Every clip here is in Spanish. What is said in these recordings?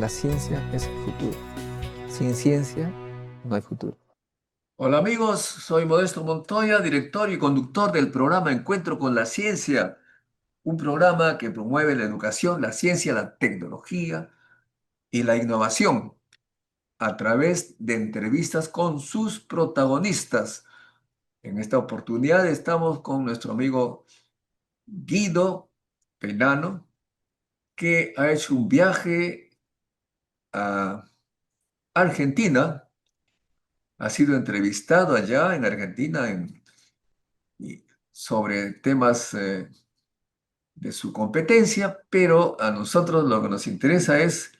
la ciencia es el futuro. Sin ciencia no hay futuro. Hola amigos, soy Modesto Montoya, director y conductor del programa Encuentro con la Ciencia, un programa que promueve la educación, la ciencia, la tecnología y la innovación a través de entrevistas con sus protagonistas. En esta oportunidad estamos con nuestro amigo Guido Penano, que ha hecho un viaje a Argentina, ha sido entrevistado allá en Argentina y sobre temas de su competencia, pero a nosotros lo que nos interesa es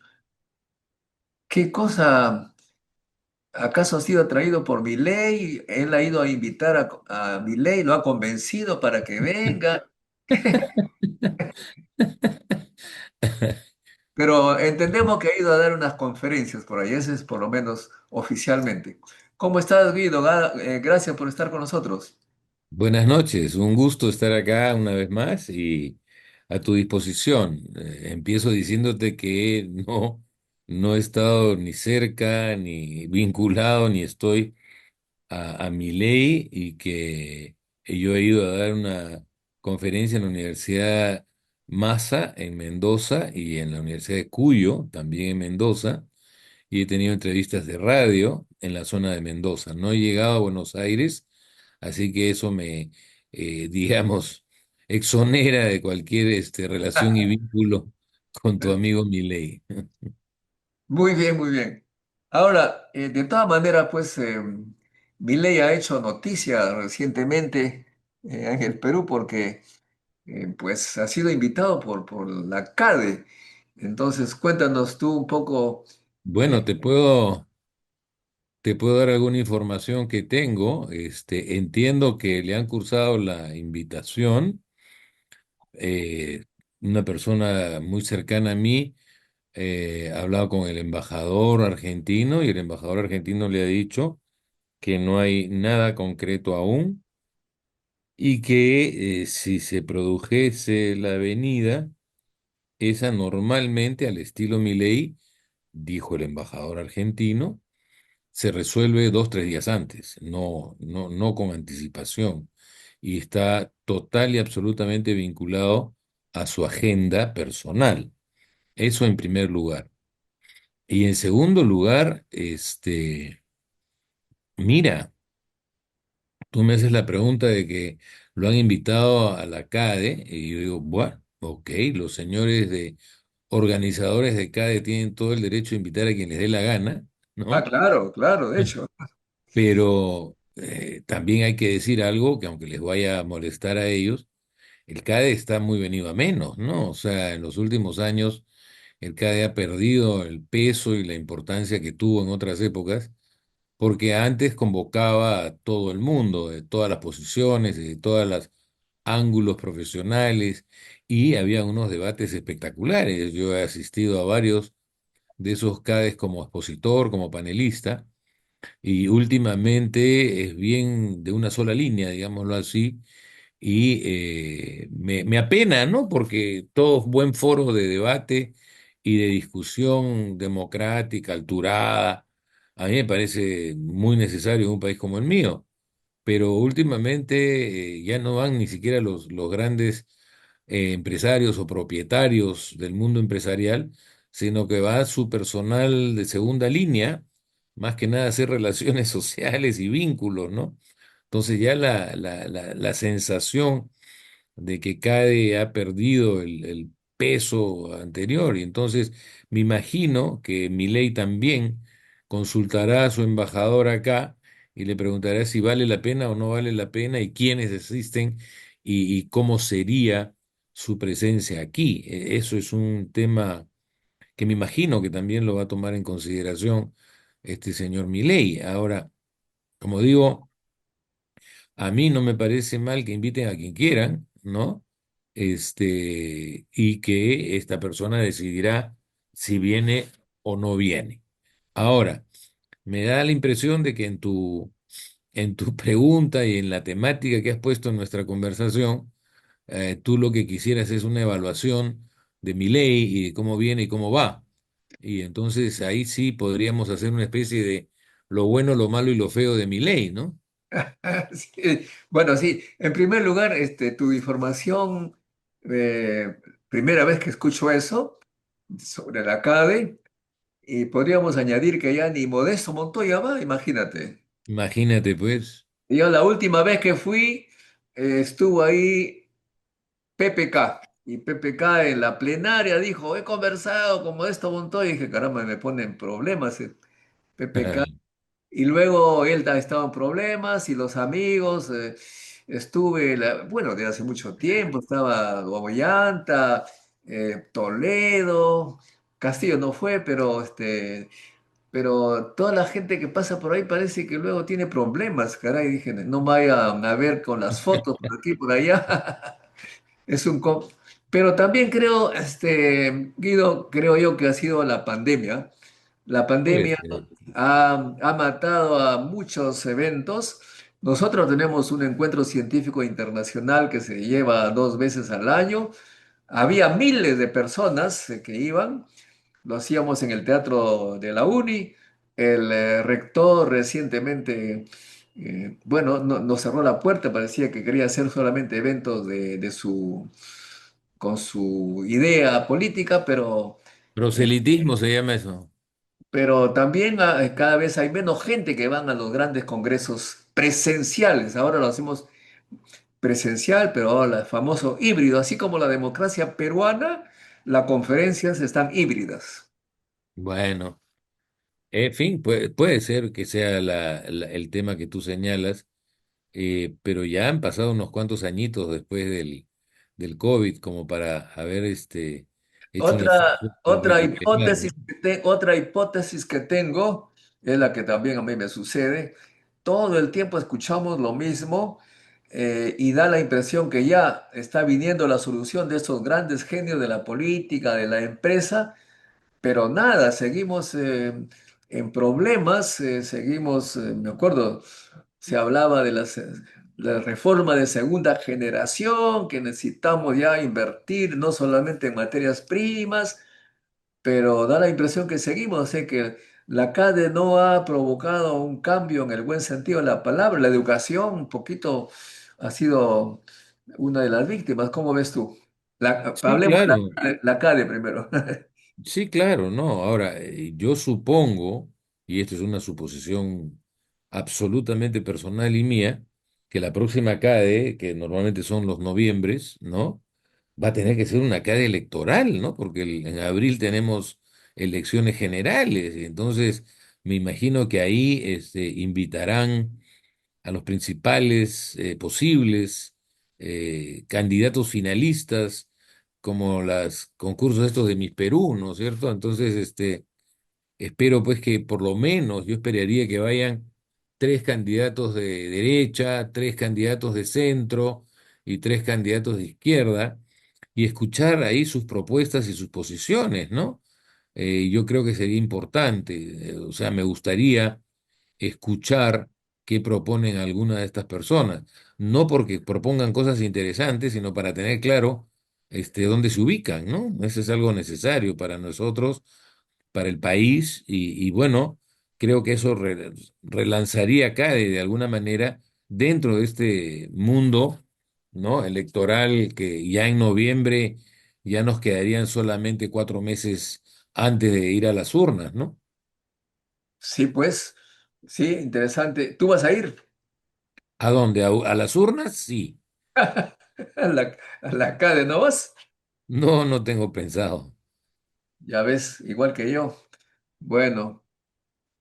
qué cosa acaso ha sido atraído por Milei. Él ha ido a invitar a Milei, lo ha convencido para que venga, pero entendemos que ha ido a dar unas conferencias por ahí, ese es por lo menos oficialmente. ¿Cómo estás, Guido? Gracias por estar con nosotros. Buenas noches, un gusto estar acá una vez más y a tu disposición. Empiezo diciéndote que no he estado ni cerca, ni vinculado, ni estoy a mi ley y que yo he ido a dar una conferencia en la Universidad Massa en Mendoza y en la Universidad de Cuyo, también en Mendoza, y he tenido entrevistas de radio en la zona de Mendoza. No he llegado a Buenos Aires, así que eso me, digamos, exonera de cualquier relación y vínculo con tu amigo Milei. Muy bien, muy bien. Ahora, de todas maneras, pues Milei ha hecho noticia recientemente en el Perú porque pues ha sido invitado por la CADE. Entonces, cuéntanos tú un poco. eh, Bueno, te puedo dar alguna información que tengo. Entiendo que le han cursado la invitación. eh, una persona muy cercana a mí ha hablado con el embajador argentino y el embajador argentino le ha dicho que no hay nada concreto aún y que si se produjese la venida, esa normalmente al estilo Milei, dijo el embajador argentino, se resuelve 2, 3 días antes, no con anticipación, y está total y absolutamente vinculado a su agenda personal. Eso en primer lugar. Y en segundo lugar, mira, tú me haces la pregunta de que lo han invitado a la CADE, y yo digo, bueno, ok, los señores de organizadores de CADE tienen todo el derecho de invitar a quien les dé la gana, ¿no? claro, claro, de hecho. Pero también hay que decir algo que aunque les vaya a molestar a ellos, el CADE está muy venido a menos, ¿no? O sea, en los últimos años el CADE ha perdido el peso y la importancia que tuvo en otras épocas, porque antes convocaba a todo el mundo, de todas las posiciones, de todos los ángulos profesionales, y había unos debates espectaculares. Yo he asistido a varios de esos CADES como expositor, como panelista, y últimamente es bien de una sola línea, digámoslo así, y me apena, ¿no? Porque todo buen foro de debate y de discusión democrática, alturada, a mí me parece muy necesario en un país como el mío, pero últimamente ya no van ni siquiera los grandes empresarios o propietarios del mundo empresarial, sino que va su personal de segunda línea, más que nada a hacer relaciones sociales y vínculos, ¿no? Entonces ya la sensación de que CADE ha perdido el peso anterior y entonces me imagino que Milei también consultará a su embajador acá y le preguntará si vale la pena o no vale la pena y quiénes asisten y cómo sería su presencia aquí. Eso es un tema que me imagino que también lo va a tomar en consideración este señor Milei. Ahora, como digo, a mí no me parece mal que inviten a quien quieran, ¿no? Y que esta persona decidirá si viene o no viene. Ahora, me da la impresión de que en tu pregunta y en la temática que has puesto en nuestra conversación, tú lo que quisieras es una evaluación de mi ley y de cómo viene y cómo va. Y entonces ahí sí podríamos hacer una especie de lo bueno, lo malo y lo feo de mi ley, ¿no? Sí. Bueno, sí, en primer lugar, tu información, eh, primera vez que escucho eso sobre la CADE, y podríamos añadir que ya ni Modesto Montoya va, imagínate. Imagínate, pues. Y yo la última vez que fui, estuvo ahí PPK, y PPK en la plenaria dijo, he conversado con Modesto Montoya, y dije, caramba, me ponen problemas, PPK. Y luego él estaba en problemas y los amigos, estuve, bueno, de hace mucho tiempo, estaba Ollanta, Toledo, Castillo no fue, pero toda la gente que pasa por ahí parece que luego tiene problemas, caray, dije, no vayan a ver con las fotos por aquí, por allá. Es un... Pero también creo, Guido, creo yo que ha sido la pandemia. La Puede pandemia ser. ha matado a muchos eventos. Nosotros tenemos un encuentro científico internacional que se lleva 2 veces al año. Había miles de personas que iban. Lo hacíamos en el teatro de la Uni. El rector recientemente, bueno, nos cerró la puerta. Parecía que quería hacer solamente eventos con su idea política, Proselitismo se llama eso. pero también cada vez hay menos gente que van a los grandes congresos presenciales. Ahora lo hacemos presencial, pero ahora el famoso híbrido, así como la democracia peruana, las conferencias están híbridas. Bueno, en fin, puede ser que sea el tema que tú señalas, pero ya han pasado unos cuantos añitos después del COVID como para haber hecho un esfuerzo por recuperar, ¿no? Otra hipótesis que tengo es la que también a mí me sucede. Todo el tiempo escuchamos lo mismo, y da la impresión que ya está viniendo la solución de estos grandes genios de la política, de la empresa. Pero nada, seguimos en problemas, seguimos, me acuerdo, se hablaba de la reforma de segunda generación, que necesitamos ya invertir no solamente en materias primas, pero da la impresión que seguimos, que la CADE no ha provocado un cambio en el buen sentido de la palabra. La educación un poquito ha sido una de las víctimas. ¿Cómo ves tú? Sí, Hablemos de claro. la CADE primero. Sí, claro, no. Ahora, yo supongo, y esto es una suposición absolutamente personal y mía, que la próxima CADE, que normalmente son los noviembres, ¿no? Va a tener que ser una CADE electoral, ¿no? Porque en abril tenemos elecciones generales, y entonces me imagino que ahí invitarán a los principales posibles candidatos finalistas, como los concursos estos de Miss Perú, ¿no es cierto? Entonces, espero pues que por lo menos yo esperaría que vayan tres candidatos de derecha, tres candidatos de centro y tres candidatos de izquierda, y escuchar ahí sus propuestas y sus posiciones, ¿no? Yo creo que sería importante, o sea, me gustaría escuchar qué proponen algunas de estas personas. No porque propongan cosas interesantes, sino para tener claro dónde se ubican, ¿no? Eso es algo necesario para nosotros, para el país, y bueno, creo que eso relanzaría acá de alguna manera dentro de este mundo, ¿no? Electoral, que ya en noviembre ya nos quedarían solamente 4 meses antes de ir a las urnas, ¿no? Sí, pues, sí, interesante. ¿Tú vas a ir ¿A dónde? ¿A las urnas? Sí. a la CADE, no vas? No, no tengo pensado. Ya ves, igual que yo. Bueno,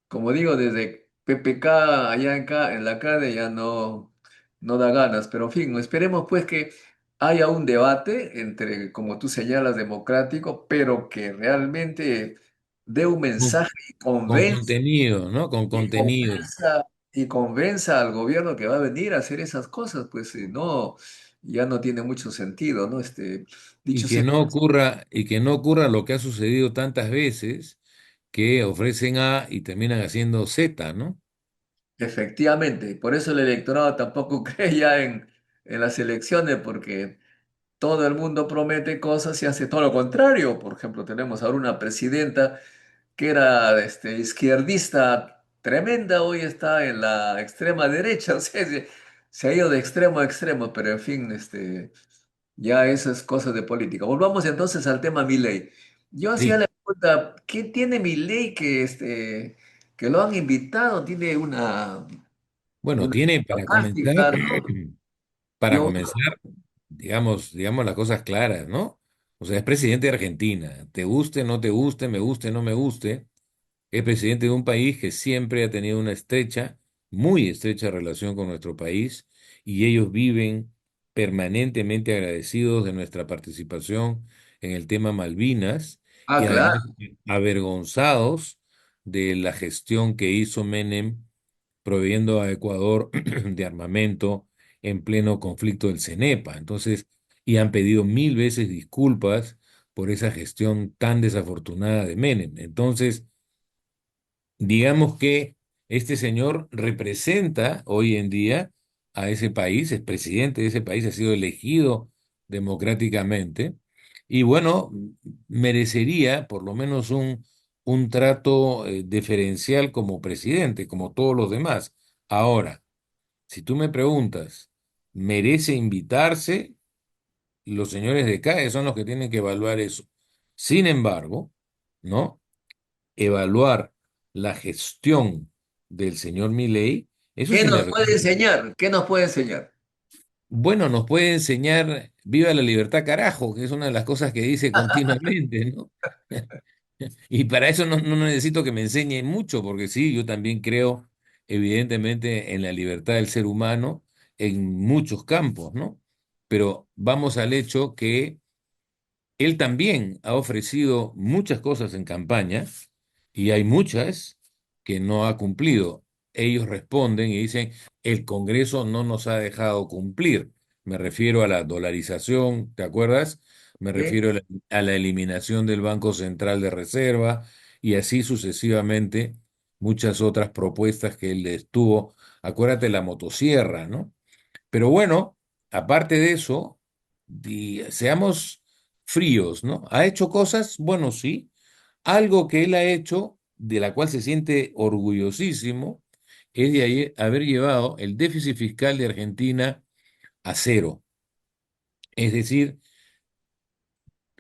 como digo, desde PPK allá en la CADE ya no da ganas, pero en fin, esperemos pues que haya un debate entre, como tú señalas, democrático, pero que realmente dé un Con, mensaje y con convenza. contenido, ¿no? Con Y contenido. convenza, y convenza al gobierno que va a venir a hacer esas cosas, pues no, ya no tiene mucho sentido, ¿no? Y Dicho que sea, no ocurra, y que no ocurra lo que ha sucedido tantas veces, que ofrecen A y terminan haciendo Z, ¿no? efectivamente, por eso el electorado tampoco cree ya en las elecciones, porque todo el mundo promete cosas y hace todo lo contrario. Por ejemplo, tenemos ahora una presidenta que era izquierdista tremenda, hoy está en la extrema derecha, o sea, se ha ido de extremo a extremo, pero en fin, ya esas cosas de política. Volvamos entonces al tema Milei. Yo hacía Sí, la pregunta, ¿qué tiene Milei que lo han invitado? Tiene bueno, una tiene para comenzar, fantástica, ¿no? para Yo, comenzar, digamos las cosas claras, ¿no? O sea, es presidente de Argentina. Te guste, no te guste, me guste, no me guste. Es presidente de un país que siempre ha tenido una estrecha, muy estrecha relación con nuestro país y ellos viven permanentemente agradecidos de nuestra participación en el tema Malvinas y además claro. avergonzados de la gestión que hizo Menem proveyendo a Ecuador de armamento en pleno conflicto del CENEPA. Entonces, y han pedido mil veces disculpas por esa gestión tan desafortunada de Menem. Entonces, digamos que este señor representa hoy en día a ese país, es presidente de ese país, ha sido elegido democráticamente y bueno, merecería por lo menos un trato diferencial como presidente, como todos los demás. Ahora, si tú me preguntas, ¿merece invitarse? Los señores de CAE son los que tienen que evaluar eso. Sin embargo, ¿no? Evaluar la gestión del señor Milei, eso es ¿Qué nos puede inergante. enseñar? ¿Qué nos puede enseñar? Bueno, nos puede enseñar viva la libertad, carajo, que es una de las cosas que dice continuamente, ¿no? Y para eso no necesito que me enseñe mucho, porque sí, yo también creo, evidentemente, en la libertad del ser humano en muchos campos, ¿no? Pero vamos al hecho que él también ha ofrecido muchas cosas en campaña y hay muchas que no ha cumplido. Ellos responden y dicen, el Congreso no nos ha dejado cumplir. Me refiero a la dolarización, ¿te acuerdas? Me ¿Sí? refiero a la eliminación del Banco Central de Reserva y así sucesivamente muchas otras propuestas que él estuvo. Acuérdate la motosierra, ¿no? Pero bueno, aparte de eso, seamos fríos, ¿no? ¿Ha hecho cosas? Bueno, sí. Algo que él ha hecho, de la cual se siente orgullosísimo, es de haber llevado el déficit fiscal de Argentina a cero. Es decir,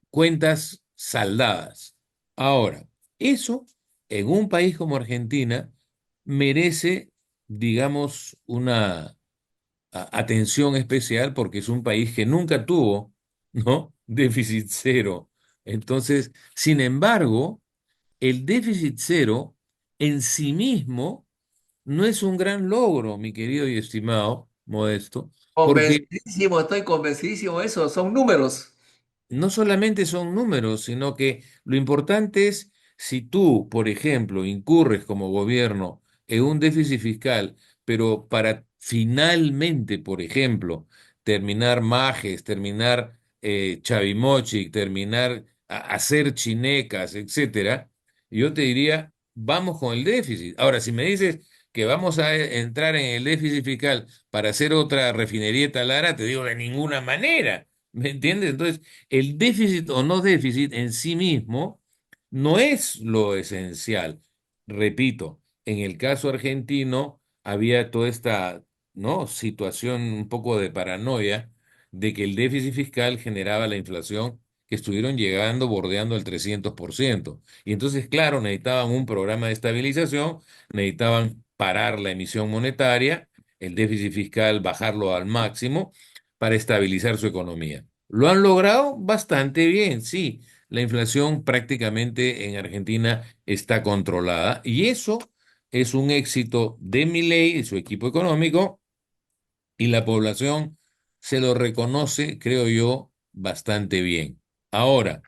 cuentas saldadas. Ahora, eso en un país como Argentina merece, digamos, una atención especial porque es un país que nunca tuvo, ¿no? Déficit cero. Entonces, sin embargo, el déficit cero en sí mismo no es un gran logro, mi querido y estimado Modesto, porque Convencidísimo, estoy convencidísimo de eso, son números. no solamente son números, sino que lo importante es si tú, por ejemplo, incurres como gobierno en un déficit fiscal, pero para finalmente, por ejemplo, terminar Majes, terminar Chavimochic, terminar hacer chinecas, etcétera, yo te diría, vamos con el déficit. Ahora, si me dices que vamos a entrar en el déficit fiscal para hacer otra refinería Talara, te digo de ninguna manera. ¿Me entiendes? Entonces, el déficit o no déficit en sí mismo no es lo esencial. Repito, en el caso argentino había toda esta, ¿no? Situación un poco de paranoia de que el déficit fiscal generaba la inflación que estuvieron llegando bordeando el 300%. Y entonces, claro, necesitaban un programa de estabilización, necesitaban parar la emisión monetaria, el déficit fiscal bajarlo al máximo para estabilizar su economía. Lo han logrado bastante bien, sí. La inflación prácticamente en Argentina está controlada y eso es un éxito de Milei y su equipo económico y la población se lo reconoce, creo yo, bastante bien. Ahora,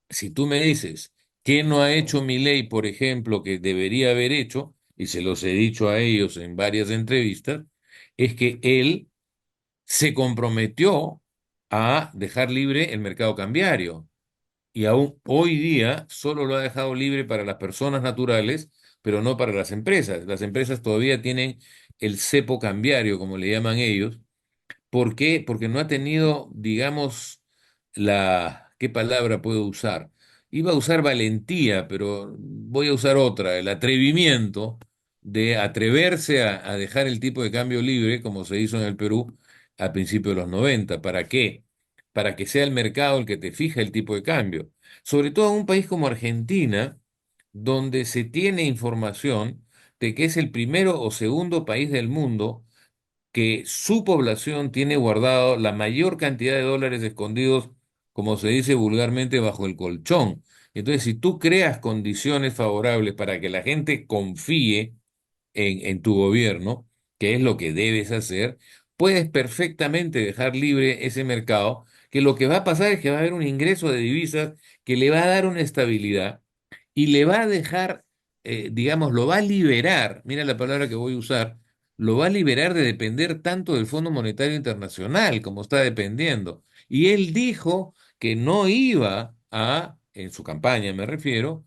si tú me dices, ¿qué no ha hecho Milei, por ejemplo, que debería haber hecho? Y se los he dicho a ellos en varias entrevistas, es que él se comprometió a dejar libre el mercado cambiario y aún hoy día solo lo ha dejado libre para las personas naturales, pero no para las empresas. Las empresas todavía tienen el cepo cambiario, como le llaman ellos. ¿Por qué? Porque no ha tenido, digamos, ¿qué palabra puedo usar? iba a usar valentía, pero voy a usar otra, el atrevimiento de atreverse a dejar el tipo de cambio libre, como se hizo en el Perú a principios de los 90. ¿Para qué? Para que sea el mercado el que te fija el tipo de cambio. Sobre todo en un país como Argentina, donde se tiene información de que es el primero o segundo país del mundo que su población tiene guardado la mayor cantidad de dólares escondidos, como se dice vulgarmente, bajo el colchón. Entonces, si tú creas condiciones favorables para que la gente confíe en tu gobierno, que es lo que debes hacer, puedes perfectamente dejar libre ese mercado, que lo que va a pasar es que va a haber un ingreso de divisas que le va a dar una estabilidad y le va a dejar, digamos, lo va a liberar, mira la palabra que voy a usar, lo va a liberar de depender tanto del Fondo Monetario Internacional como está dependiendo. Y él dijo que no iba a, en su campaña me refiero,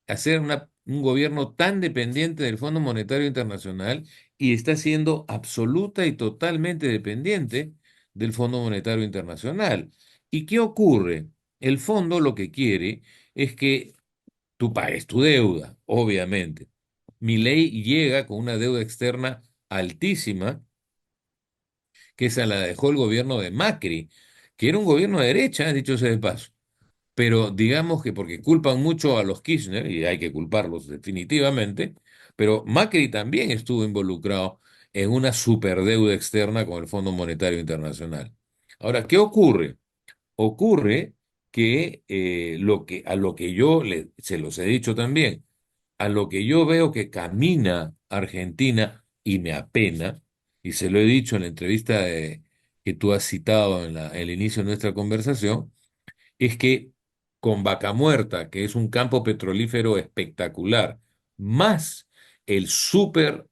hacer un gobierno tan dependiente del Fondo Monetario Internacional y está siendo absoluta y totalmente dependiente del Fondo Monetario Internacional. ¿Y qué ocurre? El fondo lo que quiere es que tú pagues tu deuda, obviamente. Milei llega con una deuda externa altísima, que esa la dejó el gobierno de Macri, que era un gobierno de derecha, dicho sea de paso. Pero digamos que porque culpan mucho a los Kirchner, y hay que culparlos definitivamente, pero Macri también estuvo involucrado en una superdeuda externa con el Fondo Monetario Internacional. Ahora, ¿qué ocurre? Ocurre que, a lo que se los he dicho también, a lo que yo veo que camina Argentina y me apena, y se lo he dicho en la entrevista que tú has citado en el inicio de nuestra conversación, es que con Vaca Muerta, que es un campo petrolífero espectacular, más el súper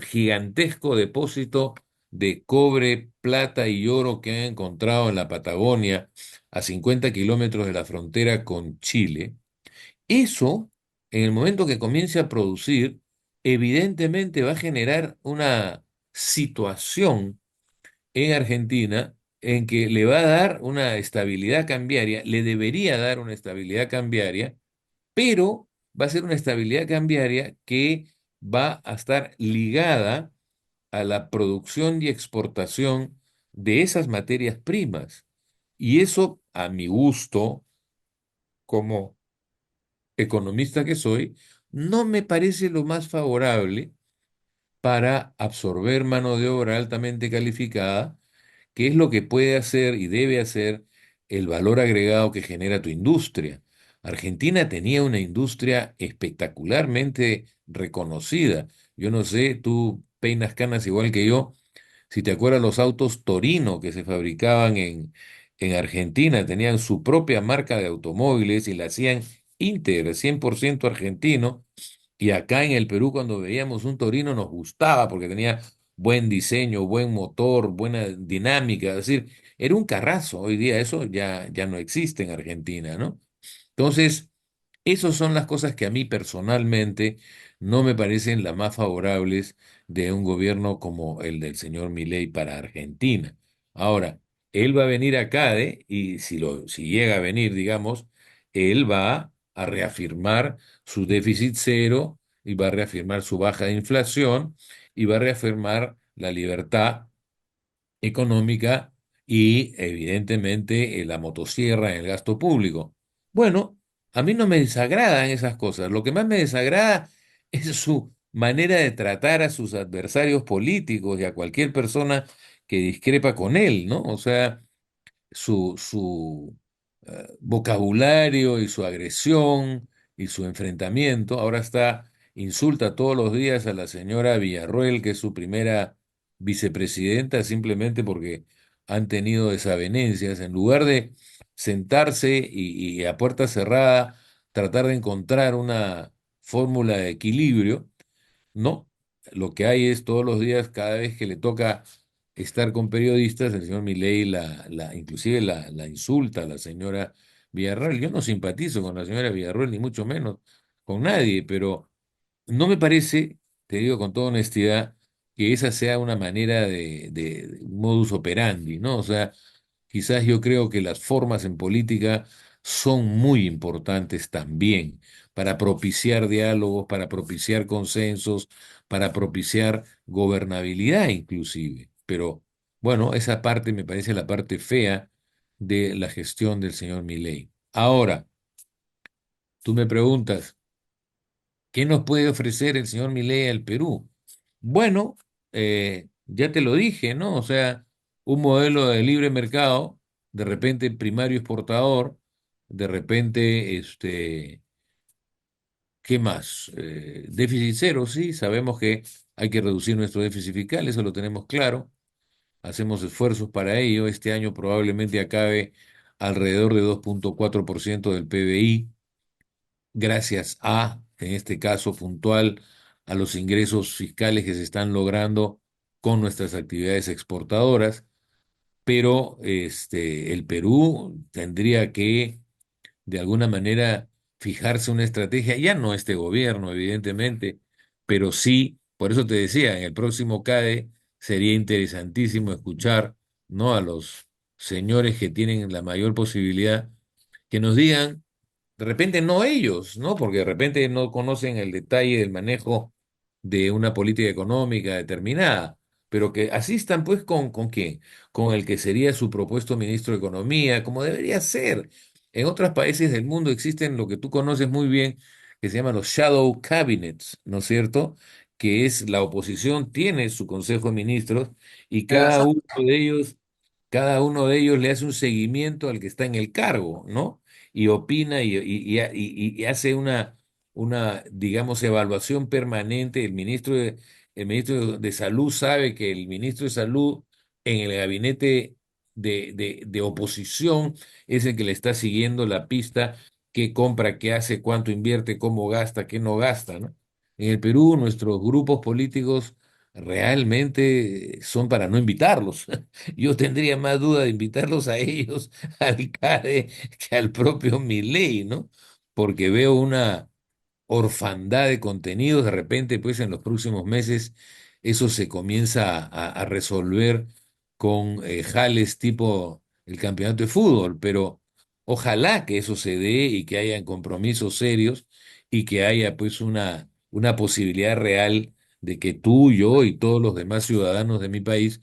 gigantesco depósito de cobre, plata y oro que han encontrado en la Patagonia, a 50 kilómetros de la frontera con Chile, eso, en el momento que comience a producir, evidentemente va a generar una situación en Argentina en que le va a dar una estabilidad cambiaria, le debería dar una estabilidad cambiaria, pero va a ser una estabilidad cambiaria que va a estar ligada a la producción y exportación de esas materias primas. Y eso, a mi gusto, como economista que soy, no me parece lo más favorable para absorber mano de obra altamente calificada, que es lo que puede hacer y debe hacer el valor agregado que genera tu industria. Argentina tenía una industria espectacularmente reconocida. Yo no sé, tú peinas canas igual que yo, si te acuerdas los autos Torino que se fabricaban en Argentina, tenían su propia marca de automóviles y la hacían íntegra, 100% argentino, y acá en el Perú, cuando veíamos un Torino, nos gustaba porque tenía buen diseño, buen motor, buena dinámica. Es decir, era un carrazo. Hoy día eso ya no existe en Argentina, ¿no? Entonces, esas son las cosas que a mí personalmente no me parecen las más favorables de un gobierno como el del señor Milei para Argentina. Ahora, él va a venir acá, y si llega a venir, digamos, él va a reafirmar su déficit cero y va a reafirmar su baja de inflación y va a reafirmar la libertad económica y evidentemente la motosierra en el gasto público. Bueno, a mí no me desagradan esas cosas. Lo que más me desagrada es su manera de tratar a sus adversarios políticos y a cualquier persona que discrepa con él, ¿no? O sea, su vocabulario y su agresión y su enfrentamiento. Ahora insulta todos los días a la señora Villarroel, que es su primera vicepresidenta, simplemente porque han tenido desavenencias. En lugar de sentarse y a puerta cerrada tratar de encontrar una fórmula de equilibrio, no, lo que hay es todos los días, cada vez que le toca estar con periodistas, el señor Milei inclusive la insulta a la señora Villarroel. Yo no simpatizo con la señora Villarroel, ni mucho menos con nadie, pero no me parece, te digo con toda honestidad, que esa sea una manera de modus operandi, ¿no? O sea, quizás yo creo que las formas en política son muy importantes también para propiciar diálogos, para propiciar consensos, para propiciar gobernabilidad inclusive. Pero bueno, esa parte me parece la parte fea de la gestión del señor Milei. Ahora, tú me preguntas, ¿qué nos puede ofrecer el señor Milei al Perú? Bueno, ya te lo dije, ¿no? O sea, un modelo de libre mercado, de repente primario exportador, de repente, ¿qué más? Déficit cero, sí, sabemos que hay que reducir nuestro déficit fiscal, eso lo tenemos claro, hacemos esfuerzos para ello, este año probablemente acabe alrededor de 2,4% del PBI gracias a, en este caso puntual, a los ingresos fiscales que se están logrando con nuestras actividades exportadoras, pero el Perú tendría que, de alguna manera, fijarse una estrategia, ya no este gobierno, evidentemente, pero sí, por eso te decía, en el próximo CADE sería interesantísimo escuchar, ¿no? A los señores que tienen la mayor posibilidad que nos digan de repente no ellos, ¿no? Porque de repente no conocen el detalle del manejo de una política económica determinada, pero que asistan pues ¿con quién? Con el que sería su propuesto ministro de Economía, como debería ser. En otros países del mundo existen lo que tú conoces muy bien, que se llaman los shadow cabinets, ¿no es cierto? Que es la oposición tiene su consejo de ministros y cada uno de ellos le hace un seguimiento al que está en el cargo, ¿no? Y opina y hace digamos, evaluación permanente. El ministro de Salud sabe que el ministro de Salud en el gabinete de oposición es el que le está siguiendo la pista, qué compra, qué hace, cuánto invierte, cómo gasta, qué no gasta, ¿no? En el Perú, nuestros grupos políticos realmente son para no invitarlos. Yo tendría más duda de invitarlos a ellos al CADE que al propio Milei, ¿no? Porque veo una orfandad de contenidos, de repente, pues en los próximos meses eso se comienza a resolver con jales tipo el campeonato de fútbol, pero ojalá que eso se dé y que hayan compromisos serios y que haya pues una posibilidad real de que tú, yo y todos los demás ciudadanos de mi país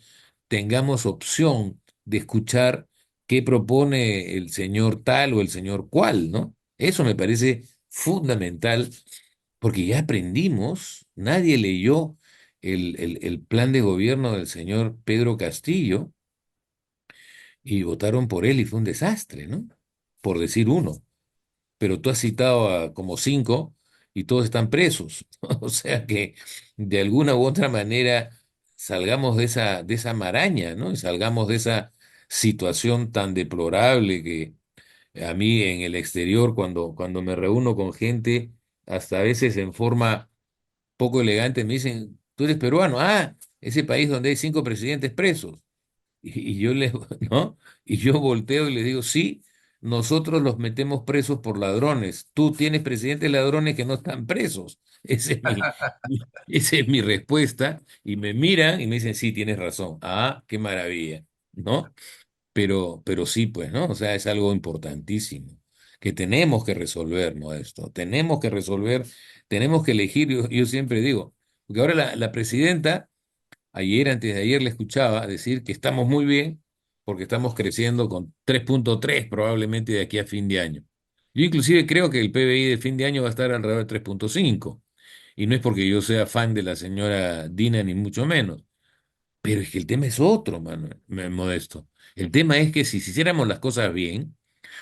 tengamos opción de escuchar qué propone el señor tal o el señor cual, ¿no? Eso me parece fundamental porque ya aprendimos, nadie leyó el plan de gobierno del señor Pedro Castillo y votaron por él y fue un desastre, ¿no? Por decir uno, pero tú has citado a como cinco y todos están presos. O sea que de alguna u otra manera salgamos de esa maraña, ¿no? Y salgamos de esa situación tan deplorable que a mí en el exterior, cuando me reúno con gente, hasta a veces en forma poco elegante, me dicen, tú eres peruano, ese país donde hay 5 presidentes presos. Y yo ¿no? Y yo volteo y le digo, sí, nosotros los metemos presos por ladrones. Tú tienes presidentes ladrones que no están presos. Esa es mi respuesta. Y me miran y me dicen, sí, tienes razón. Ah, qué maravilla, ¿no? Pero sí, pues, ¿no? O sea, es algo importantísimo que tenemos que resolver, ¿no? Esto, tenemos que resolver, tenemos que elegir, yo siempre digo, porque ahora la presidenta, ayer, antes de ayer, le escuchaba decir que estamos muy bien porque estamos creciendo con 3,3 probablemente de aquí a fin de año. Yo inclusive creo que el PBI de fin de año va a estar alrededor de 3,5. Y no es porque yo sea fan de la señora Dina, ni mucho menos. Pero es que el tema es otro, Manuel, Modesto. El tema es que si hiciéramos las cosas bien,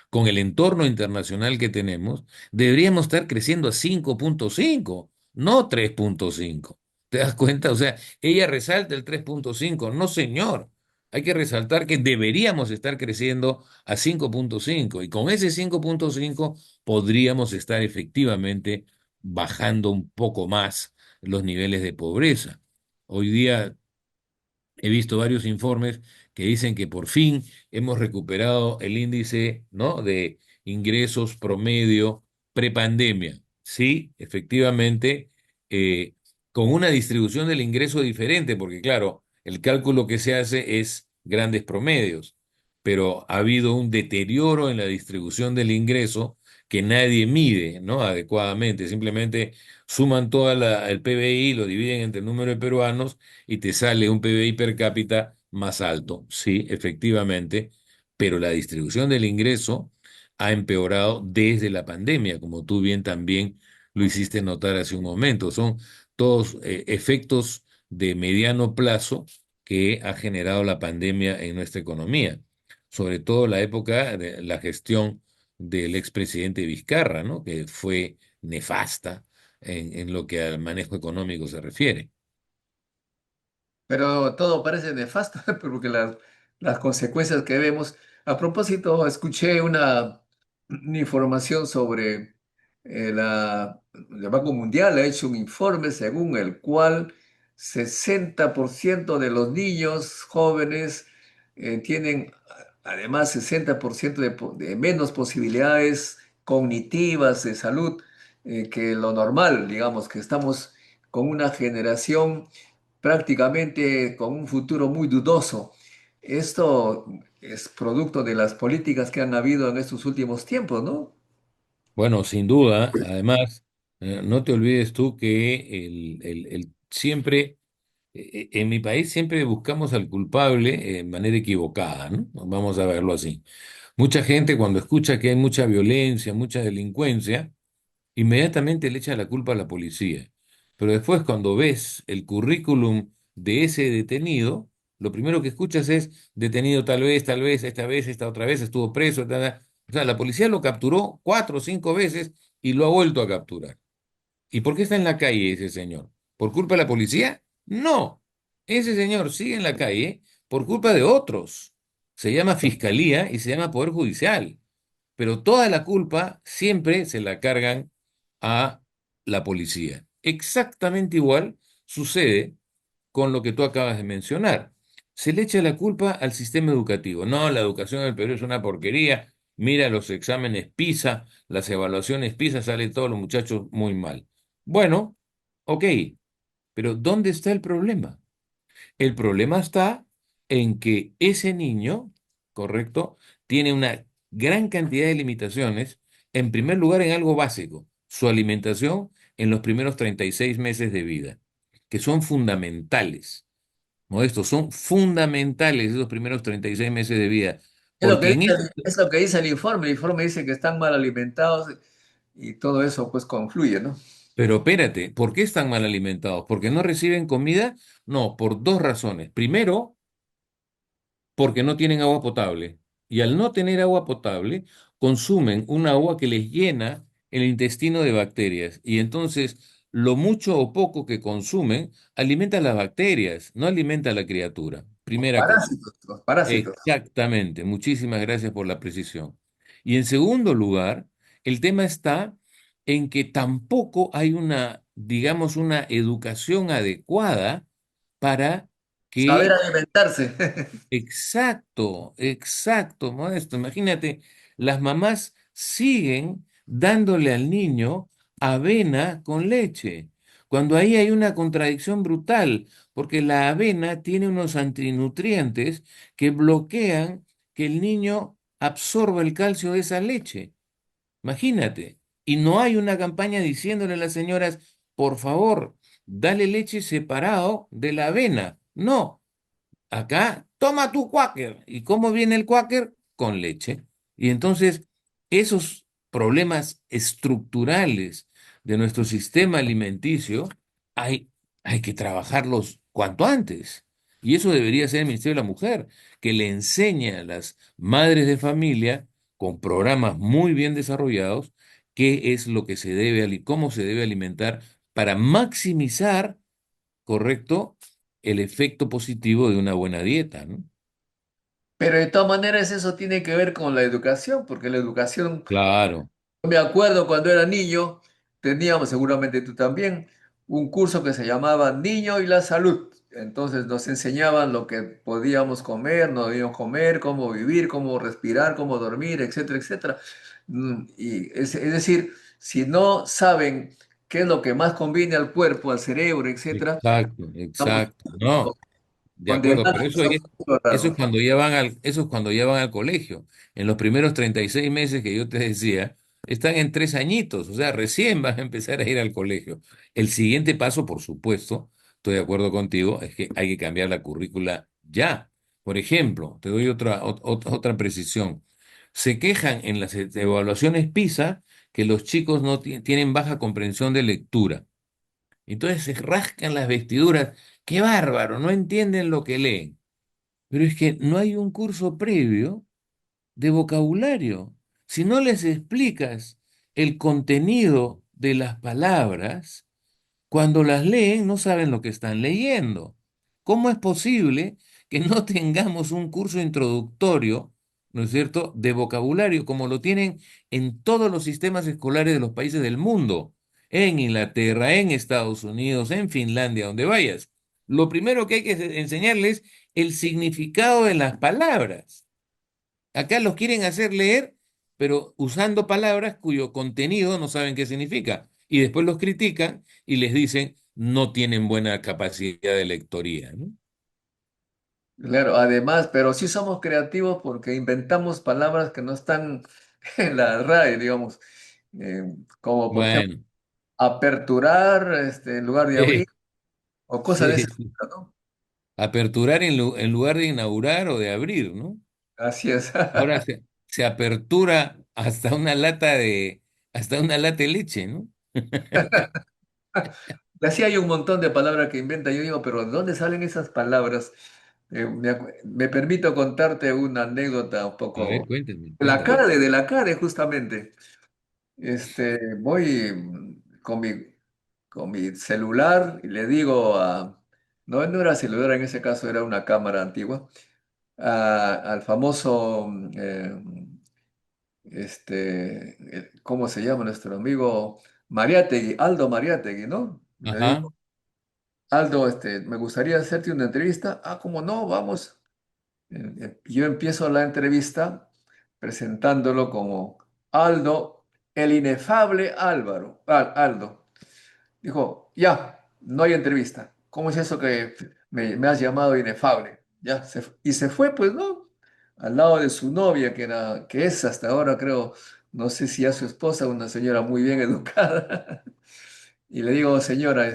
con el entorno internacional que tenemos, deberíamos estar creciendo a 5,5, no 3,5. ¿Te das cuenta? O sea, ella resalta el 3,5. No, señor. Hay que resaltar que deberíamos estar creciendo a 5,5 y con ese 5,5 podríamos estar efectivamente bajando un poco más los niveles de pobreza. Hoy día he visto varios informes que dicen que por fin hemos recuperado el índice, ¿no? de ingresos promedio prepandemia. Sí, efectivamente, eh, con una distribución del ingreso diferente, porque claro, el cálculo que se hace es grandes promedios. pero ha habido un deterioro en la distribución del ingreso que nadie mide, ¿no? Adecuadamente. Simplemente suman el PBI, lo dividen entre el número de peruanos y te sale un PBI per cápita más alto. Sí, efectivamente, pero la distribución del ingreso ha empeorado desde la pandemia, como tú bien también lo hiciste notar hace un momento. Son todos efectos de mediano plazo que ha generado la pandemia en nuestra economía, sobre todo la época de la gestión del expresidente Vizcarra, ¿no? Que fue nefasta en lo que al manejo económico se refiere. Pero todo parece nefasto, porque las consecuencias que vemos. A propósito, escuché una información sobre el Banco Mundial ha hecho un informe según el cual 60% de los niños jóvenes tienen además 60% de menos posibilidades cognitivas de salud que lo normal, digamos, que estamos con una generación prácticamente con un futuro muy dudoso. Esto es producto de las políticas que han habido en estos últimos tiempos, ¿no? Bueno, sin duda, además, no te olvides tú que siempre, en mi país siempre buscamos al culpable de manera equivocada, ¿no? Vamos a verlo así. Mucha gente cuando escucha que hay mucha violencia, mucha delincuencia, inmediatamente le echa la culpa a la policía. Pero después cuando ves el currículum de ese detenido, lo primero que escuchas es detenido tal vez, esta vez, esta otra vez, estuvo preso, tal, tal. O sea, la policía lo capturó 4 o 5 veces y lo ha vuelto a capturar. ¿Y por qué está en la calle ese señor? ¿Por culpa de la policía? No. Ese señor sigue en la calle por culpa de otros. Se llama fiscalía y se llama poder judicial, pero toda la culpa siempre se la cargan a la policía. Exactamente igual sucede con lo que tú acabas de mencionar. Se le echa la culpa al sistema educativo. No, la educación en el Perú es una porquería. Mira los exámenes PISA, las evaluaciones PISA, salen todos los muchachos muy mal. Bueno, ok, pero ¿dónde está el problema? El problema está en que ese niño, ¿correcto? Tiene una gran cantidad de limitaciones, en primer lugar en algo básico, su alimentación en los primeros 36 meses de vida, que son fundamentales. Modesto, son fundamentales esos primeros 36 meses de vida, Es lo que porque dice, en eso, es lo que dice el informe. El informe dice que están mal alimentados y todo eso pues confluye, ¿no? pero espérate, ¿por qué están mal alimentados? ¿Porque no reciben comida? No, por dos razones. Primero, porque no tienen agua potable. Y al no tener agua potable, consumen un agua que les llena el intestino de bacterias. Y entonces, lo mucho o poco que consumen alimenta a las bacterias, no alimenta a la criatura. Primera cosa. Parásitos, los parásitos. Exactamente. Muchísimas gracias por la precisión. Y en segundo lugar, el tema está en que tampoco hay una, digamos, una educación adecuada para Saber que. alimentarse. Exacto, exacto, Modesto. Imagínate, las mamás siguen dándole al niño avena con leche, cuando ahí hay una contradicción brutal, porque la avena tiene unos antinutrientes que bloquean que el niño absorba el calcio de esa leche. Imagínate. Y no hay una campaña diciéndole a las señoras, por favor, dale leche separado de la avena. No. Acá, toma tu cuáquer. ¿Y cómo viene el cuáquer? Con leche. Y entonces, esos problemas estructurales de nuestro sistema alimenticio hay, hay que trabajarlos cuanto antes. Y eso debería ser el Ministerio de la Mujer, que le enseñe a las madres de familia, con programas muy bien desarrollados, qué es lo que se debe, cómo se debe alimentar para maximizar, ¿correcto?, el efecto positivo de una buena dieta, ¿no? Pero de todas maneras eso tiene que ver con la educación, porque la educación. Claro, Me acuerdo cuando era niño, teníamos, seguramente tú también, un curso que se llamaba Niño y la Salud. Entonces nos enseñaban lo que podíamos comer, no debíamos comer, cómo vivir, cómo respirar, cómo dormir, etcétera, etcétera. Es decir, si no saben qué es lo que más conviene al cuerpo, al cerebro, etcétera, exacto, estamos. exacto. No. De acuerdo, pero condenados a un futuro eso es largo. cuando ya van eso es cuando ya van al colegio. En los primeros 36 meses que yo te decía, están en 3 añitos, o sea, recién van a empezar a ir al colegio. El siguiente paso, por supuesto, estoy de acuerdo contigo, es que hay que cambiar la currícula ya. Por ejemplo, te doy otra precisión. Se quejan en las evaluaciones PISA que los chicos no tienen baja comprensión de lectura. Entonces se rascan las vestiduras. ¡Qué bárbaro! No entienden lo que leen. Pero es que no hay un curso previo de vocabulario. Si no les explicas el contenido de las palabras, cuando las leen no saben lo que están leyendo. ¿Cómo es posible que no tengamos un curso introductorio, ¿no es cierto?, de vocabulario como lo tienen en todos los sistemas escolares de los países del mundo, en Inglaterra, en Estados Unidos, en Finlandia, donde vayas? Lo primero que hay que enseñarles es el significado de las palabras. Acá los quieren hacer leer, pero usando palabras cuyo contenido no saben qué significa. Y después los critican y les dicen no tienen buena capacidad de lectoría, ¿no? Claro, además, pero sí somos creativos porque inventamos palabras que no están en la RAE, digamos. Eh, Como por ejemplo, Bueno, aperturar en lugar de abrir, sí, o cosas de sí, ese sí. estilo, ¿no? Aperturar en lugar de inaugurar o de abrir, ¿no? Así es. Ahora se apertura hasta una lata de leche, ¿no? Y así hay un montón de palabras que inventa. Yo digo, pero ¿de dónde salen esas palabras? Me permito contarte una anécdota un A ver, poco cuéntame, de la cuéntame. CADE, de la CADE justamente. Voy con mi celular y le digo no, no era celular, en ese caso era una cámara antigua, al famoso, ¿cómo se llama nuestro amigo? Mariátegui, Aldo Mariátegui, ¿no? Le Ajá. digo, Aldo, me gustaría hacerte una entrevista. Ah, ¿cómo no? Vamos. Yo empiezo la entrevista presentándolo como Aldo, el inefable Álvaro, Aldo. Dijo, ya, no hay entrevista. ¿Cómo es eso que me has llamado inefable? Ya, y se fue, pues, ¿no? Al lado de su novia, que es hasta ahora, creo, no sé si a su esposa, una señora muy bien educada. Y le digo, señora,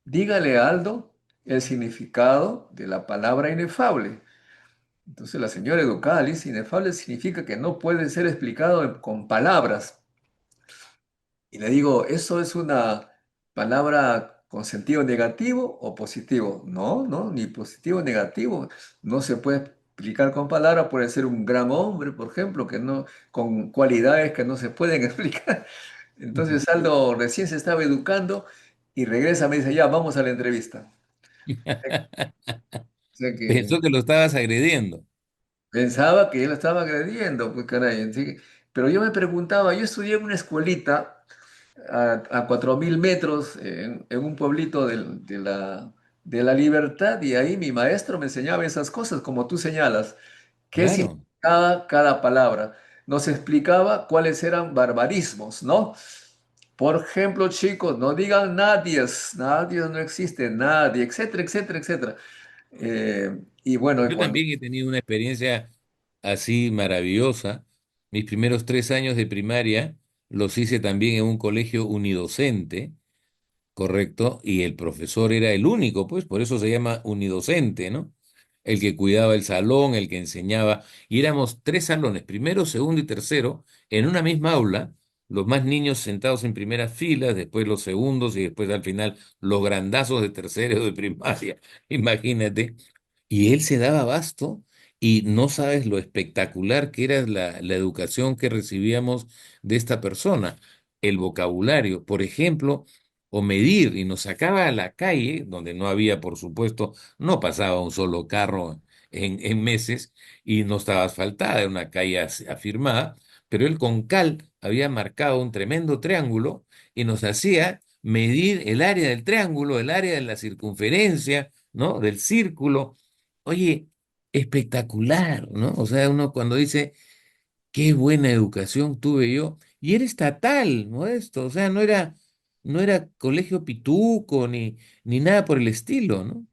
dígale a Aldo el significado de la palabra inefable. Entonces la señora educada le dice, inefable significa que no puede ser explicado con palabras. Y le digo, ¿eso es una palabra con sentido negativo o positivo? No, no, ni positivo ni negativo. No se puede explicar con palabras. Puede ser un gran hombre, por ejemplo, que no, con cualidades que no se pueden explicar. Entonces Aldo recién se estaba educando y regresa, me dice, ya, vamos a la entrevista. O sea que Pensó que lo estabas agrediendo. pensaba que él estaba agrediendo, pues caray. Pero yo me preguntaba, yo estudié en una escuelita a 4.000 metros en un pueblito de la Libertad y ahí mi maestro me enseñaba esas cosas, como tú señalas, qué Claro. significaba cada palabra. Nos explicaba cuáles eran barbarismos, ¿no? Por ejemplo, chicos, no digan nadie, nadie no existe, nadie, etcétera, etcétera, etcétera. Y bueno, y Yo cuando también he tenido una experiencia así maravillosa. Mis primeros 3 años de primaria los hice también en un colegio unidocente, correcto, y el profesor era el único, pues por eso se llama unidocente, ¿no? El que cuidaba el salón, el que enseñaba, y éramos 3 salones, primero, segundo y tercero, en una misma aula, los más niños sentados en primeras filas, después los segundos y después al final los grandazos de tercero de primaria, imagínate. Y él se daba abasto y no sabes lo espectacular que era la educación que recibíamos de esta persona. El vocabulario, por ejemplo, o medir, y nos sacaba a la calle, donde no había, por supuesto, no pasaba un solo carro en meses y no estaba asfaltada, era una calle afirmada, pero él con cal había marcado un tremendo triángulo y nos hacía medir el área del triángulo, el área de la circunferencia, ¿no? Del círculo. Oye, espectacular, ¿no? O sea, uno cuando dice, qué buena educación tuve yo, y era estatal, Modesto, o sea, no era colegio pituco ni nada por el estilo, ¿no?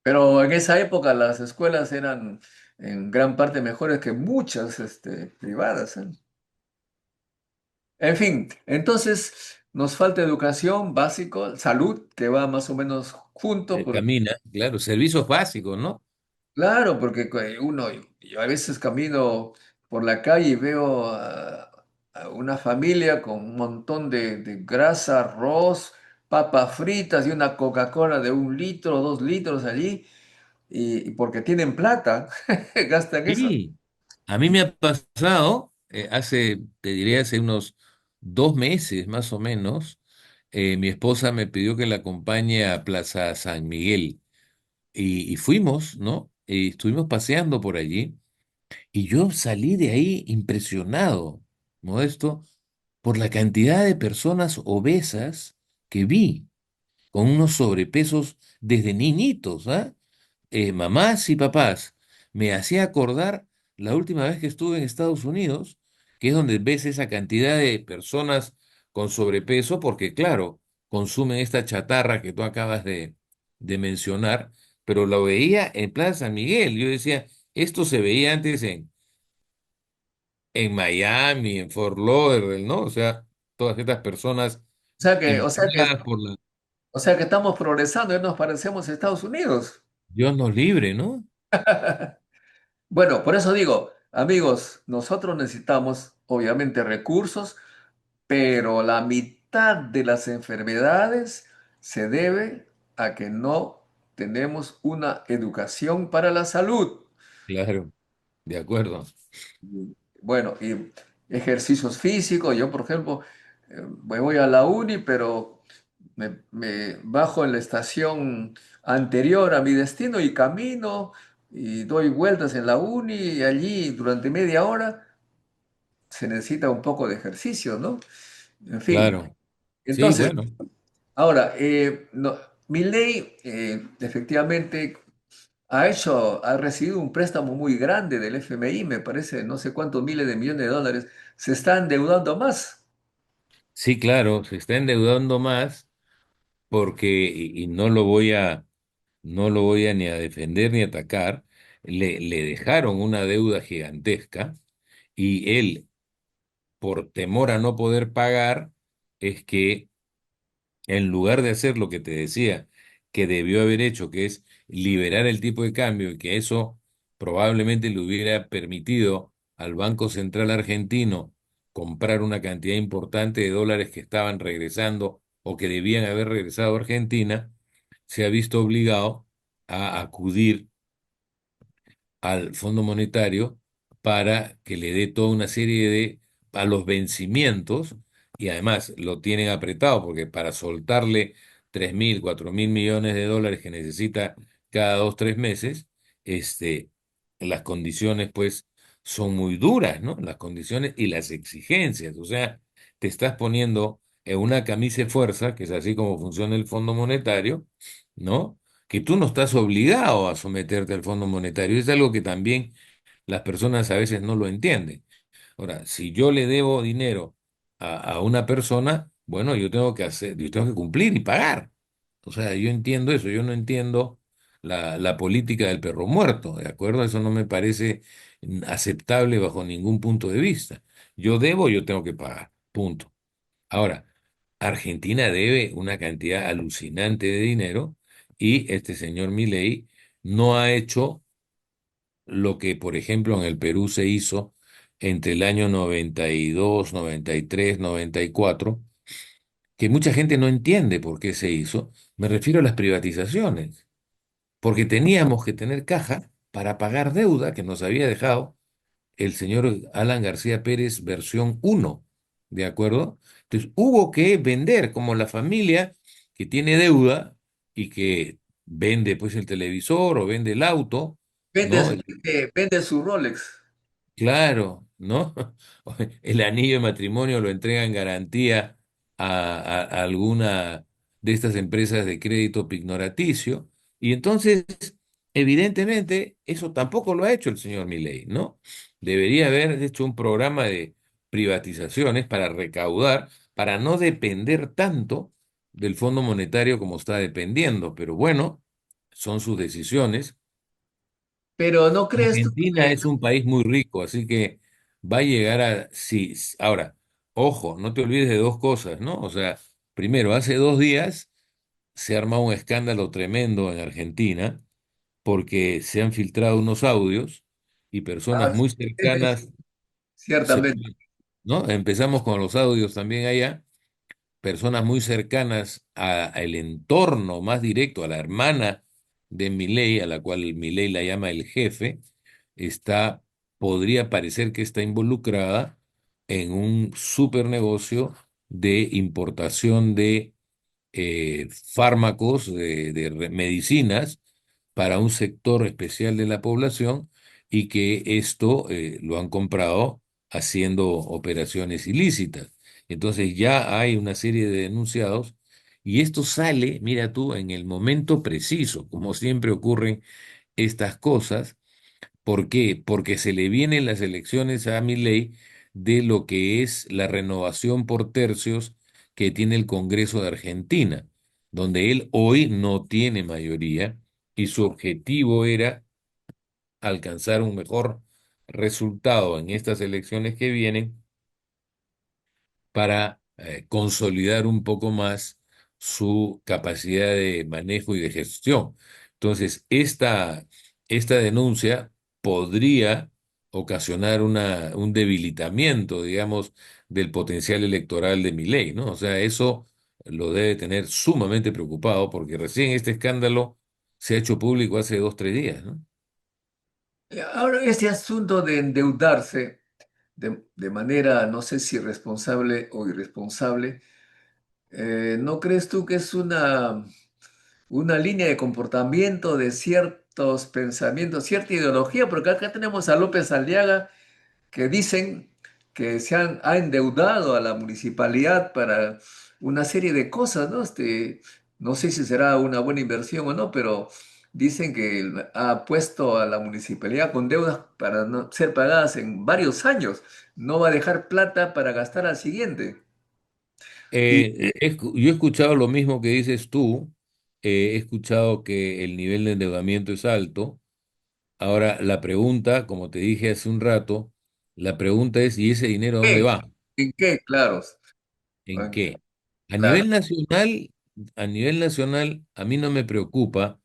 Pero en esa época las escuelas eran en gran parte mejores que muchas privadas, ¿eh? En fin, entonces nos falta educación básico, salud, que va más o menos junto, Camina, claro, servicios básicos, ¿no? claro, porque yo a veces camino por la calle y veo a una familia con un montón de grasa, arroz, papas fritas y una Coca-Cola de 1 litro, 2 litros allí, y porque tienen plata, gastan eso. Sí, a mí me ha pasado, te diré, hace unos 2 meses más o menos, mi esposa me pidió que la acompañe a Plaza San Miguel y fuimos, ¿no? Y estuvimos paseando por allí y yo salí de ahí impresionado, Modesto, por la cantidad de personas obesas que vi, con unos sobrepesos desde niñitos, ¿ah? Mamás y papás. Me hacía acordar la última vez que estuve en Estados Unidos, que es donde ves esa cantidad de personas con sobrepeso, porque claro, consumen esta chatarra que tú acabas de mencionar, pero lo veía en Plaza San Miguel. Yo decía, esto se veía antes en Miami, en Fort Lauderdale, ¿no? O sea, todas estas personas O sea que, o sea que, infladas por la... o sea que estamos progresando y nos parecemos a Estados Unidos. Dios nos libre, ¿no? Bueno, por eso digo, amigos, nosotros necesitamos obviamente recursos, pero la mitad de las enfermedades se debe a que no tenemos una educación para la salud. Claro, de acuerdo. Bueno, y ejercicios físicos, yo por ejemplo, me voy a la uni, pero me bajo en la estación anterior a mi destino y camino y doy vueltas en la uni y allí durante media hora se necesita un poco de ejercicio, ¿no? En fin, Claro. Sí, entonces, bueno. ahora, no, Milei efectivamente ha recibido un préstamo muy grande del FMI, me parece, no sé cuántos miles de millones de dólares, se está endeudando más. Sí, claro, se está endeudando más porque, y no lo voy a ni a defender ni atacar, le dejaron una deuda gigantesca y él, por temor a no poder pagar, es que en lugar de hacer lo que te decía que debió haber hecho, que es liberar el tipo de cambio y que eso probablemente le hubiera permitido al Banco Central argentino comprar una cantidad importante de dólares que estaban regresando o que debían haber regresado a Argentina, se ha visto obligado a acudir al Fondo Monetario para que le dé toda una serie a los vencimientos y además lo tienen apretado porque para soltarle 3.000, 4.000 millones de dólares que necesita cada 2, 3 meses, este, las condiciones pues son muy duras, ¿no? Las condiciones y las exigencias, o sea, te estás poniendo en una camisa de fuerza, que es así como funciona el Fondo Monetario, ¿no? Que tú no estás obligado a someterte al Fondo Monetario. Es algo que también las personas a veces no lo entienden. Ahora, si yo le debo dinero a una persona, bueno, yo tengo que cumplir y pagar. O sea, yo entiendo eso, yo no entiendo la política del perro muerto, ¿de acuerdo? Eso no me parece aceptable bajo ningún punto de vista. Yo debo, yo tengo que pagar, punto. Ahora, Argentina debe una cantidad alucinante de dinero y este señor Milei no ha hecho lo que, por ejemplo, en el Perú se hizo entre el año 92, 93, 94, que mucha gente no entiende por qué se hizo. Me refiero a las privatizaciones, porque teníamos que tener caja para pagar deuda que nos había dejado el señor Alan García Pérez versión uno, ¿de acuerdo? Entonces hubo que vender como la familia que tiene deuda y que vende pues el televisor o vende el auto, ¿no? Vende su Rolex. Claro, ¿no? El anillo de matrimonio lo entrega en garantía a alguna de estas empresas de crédito pignoraticio. Y entonces, evidentemente, eso tampoco lo ha hecho el señor Milei, ¿no? Debería haber hecho un programa de privatizaciones para recaudar, para no depender tanto del Fondo Monetario como está dependiendo. Pero bueno. son sus decisiones. Pero ¿no crees tú Argentina que... es un país muy rico, así que va a llegar a... Sí, ahora, ojo, no te olvides de dos cosas, ¿no? O sea, primero, hace 2 días se arma un escándalo tremendo en Argentina porque se han filtrado unos audios y personas Ah, muy sí, cercanas, se- ciertamente. ¿no? Empezamos con los audios también allá, personas muy cercanas al entorno más directo, a la hermana de Milei, a la cual Milei la llama el jefe, está, podría parecer que está involucrada en un super negocio de importación de fármacos, medicinas para un sector especial de la población y que esto lo han comprado haciendo operaciones ilícitas. Entonces ya hay una serie de denunciados y esto sale, mira tú, en el momento preciso, como siempre ocurren estas cosas. ¿Por qué? Porque se le vienen las elecciones a Milei de lo que es la renovación por tercios que tiene el Congreso de Argentina, donde él hoy no tiene mayoría y su objetivo era alcanzar un mejor resultado en estas elecciones que vienen para consolidar un poco más su capacidad de manejo y de gestión. Entonces, esta denuncia podría ocasionar un debilitamiento, digamos, del potencial electoral de Milei, ¿no? O sea, eso lo debe tener sumamente preocupado porque recién este escándalo se ha hecho público hace 2, 3 días, ¿no? Ahora, este asunto de endeudarse de manera, no sé si responsable o irresponsable, ¿no crees tú que es una línea de comportamiento de ciertos pensamientos, cierta ideología? Porque acá tenemos a López Aliaga que dicen que ha endeudado a la municipalidad para una serie de cosas, ¿no? No sé si será una buena inversión o no, pero dicen que ha puesto a la municipalidad con deudas para no ser pagadas en varios años. No va a dejar plata para gastar al siguiente. Y Yo he escuchado lo mismo que dices tú, he escuchado que el nivel de endeudamiento es alto. Ahora, la pregunta, como te dije hace un rato, la pregunta es, ¿y ese dinero a dónde ¿qué? va? ¿En qué? Claro. ¿En qué? A Claro. nivel nacional, a nivel nacional, a mí no me preocupa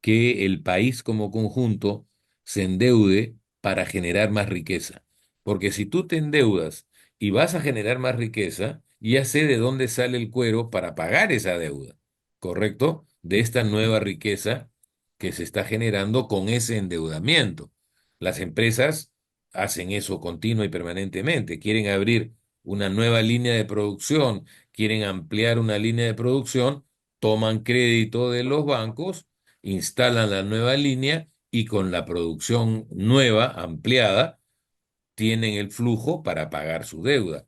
que el país como conjunto se endeude para generar más riqueza. Porque si tú te endeudas y vas a generar más riqueza, ya sé de dónde sale el cuero para pagar esa deuda, ¿correcto? De esta nueva riqueza que se está generando con ese endeudamiento. Las empresas hacen eso continua y permanentemente. Quieren abrir una nueva línea de producción, quieren ampliar una línea de producción, toman crédito de los bancos, instalan la nueva línea y con la producción nueva, ampliada, tienen el flujo para pagar su deuda.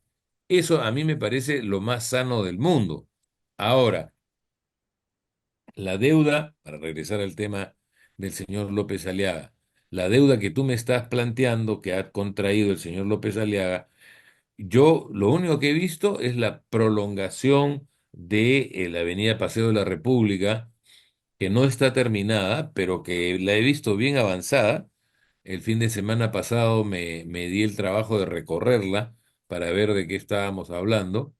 Eso a mí me parece lo más sano del mundo. Ahora, la deuda, para regresar al tema del señor López Aliaga, la deuda que tú me estás planteando que ha contraído el señor López Aliaga, yo lo único que he visto es la prolongación de la Avenida Paseo de la República, que no está terminada, pero que la he visto bien avanzada. El fin de semana pasado me di el trabajo de recorrerla para ver de qué estábamos hablando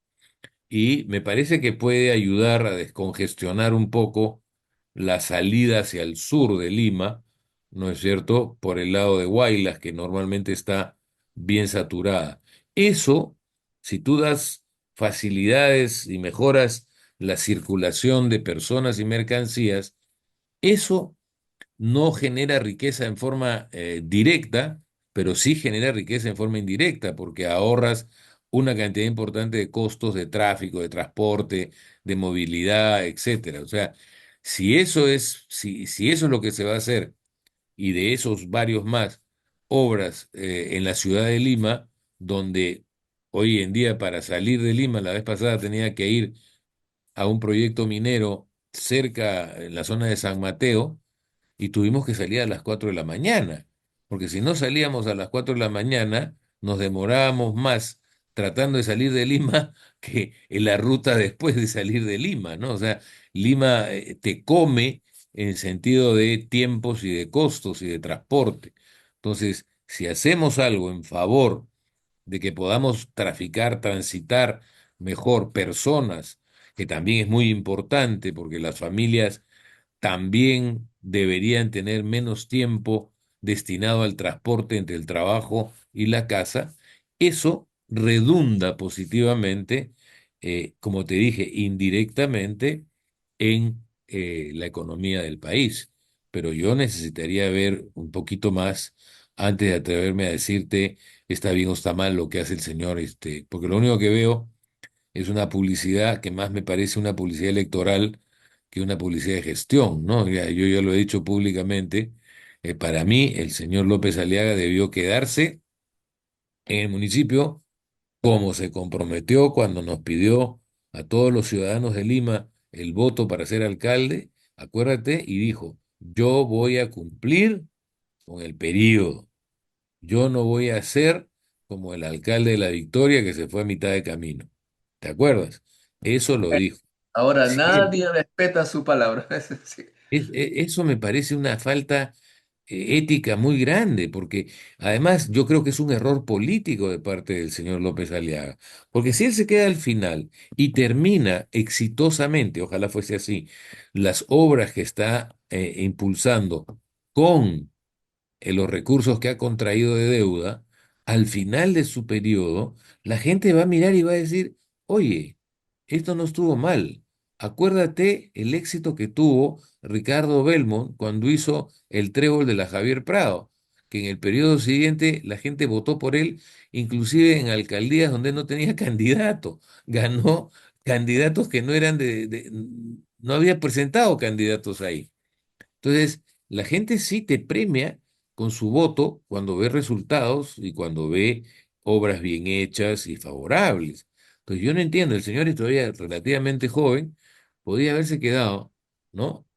y me parece que puede ayudar a descongestionar un poco la salida hacia el sur de Lima, ¿no es cierto? Por el lado de Huaylas, que normalmente está bien saturada. Eso, si tú das facilidades y mejoras la circulación de personas y mercancías, eso no genera riqueza en forma directa, pero sí genera riqueza en forma indirecta, porque ahorras una cantidad importante de costos de tráfico, de transporte, de movilidad, etcétera. O sea, si eso es lo que se va a hacer, y de esos varios más obras en la ciudad de Lima, donde hoy en día para salir de Lima, la vez pasada tenía que ir a un proyecto minero cerca, en la zona de San Mateo, y tuvimos que salir a las 4 de la mañana, porque si no salíamos a las 4 de la mañana, nos demorábamos más tratando de salir de Lima que en la ruta después de salir de Lima, ¿no? O sea, Lima te come en sentido de tiempos y de costos y de transporte. Entonces, si hacemos algo en favor de que podamos traficar, transitar mejor personas, que también es muy importante porque las familias también deberían tener menos tiempo destinado al transporte entre el trabajo y la casa. Eso redunda positivamente, como te dije, indirectamente en la economía del país. Pero yo necesitaría ver un poquito más antes de atreverme a decirte está bien o está mal lo que hace el señor, porque lo único que veo es una publicidad que más me parece una publicidad electoral que una publicidad de gestión, ¿no? Yo ya lo he dicho públicamente, para mí el señor López Aliaga debió quedarse en el municipio como se comprometió cuando nos pidió a todos los ciudadanos de Lima el voto para ser alcalde, acuérdate, y dijo, yo voy a cumplir con el periodo, yo no voy a ser como el alcalde de La Victoria que se fue a mitad de camino. ¿Te acuerdas? Eso lo dijo. Ahora Sí, nadie respeta su palabra. Sí. eso me parece una falta ética muy grande, porque además yo creo que es un error político de parte del señor López Aliaga, porque si él se queda al final y termina exitosamente, ojalá fuese así, las obras que está impulsando con los recursos que ha contraído de deuda, al final de su periodo, la gente va a mirar y va a decir, oye, esto no estuvo mal. Acuérdate el éxito que tuvo Ricardo Belmont cuando hizo el trébol de la Javier Prado, que en el periodo siguiente la gente votó por él, inclusive en alcaldías donde no tenía candidato. Ganó candidatos que no eran no había presentado candidatos ahí. Entonces, la gente sí te premia con su voto cuando ve resultados y cuando ve obras bien hechas y favorables. Entonces, yo no entiendo, el señor es todavía relativamente joven, podía haberse quedado, ¿no?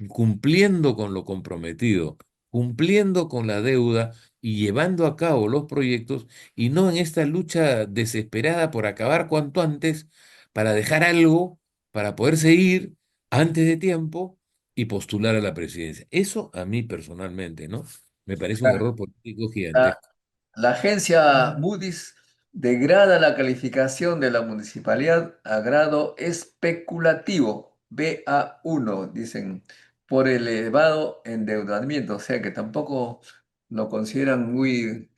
Cumpliendo con lo comprometido, cumpliendo con la deuda y llevando a cabo los proyectos y no en esta lucha desesperada por acabar cuanto antes para dejar algo para poder seguir antes de tiempo y postular a la presidencia. Eso a mí personalmente, ¿no? Me parece un error político La, gigantesco. la agencia Moody's degrada la calificación de la municipalidad a grado especulativo, BA1, dicen, por elevado endeudamiento, o sea que tampoco lo consideran muy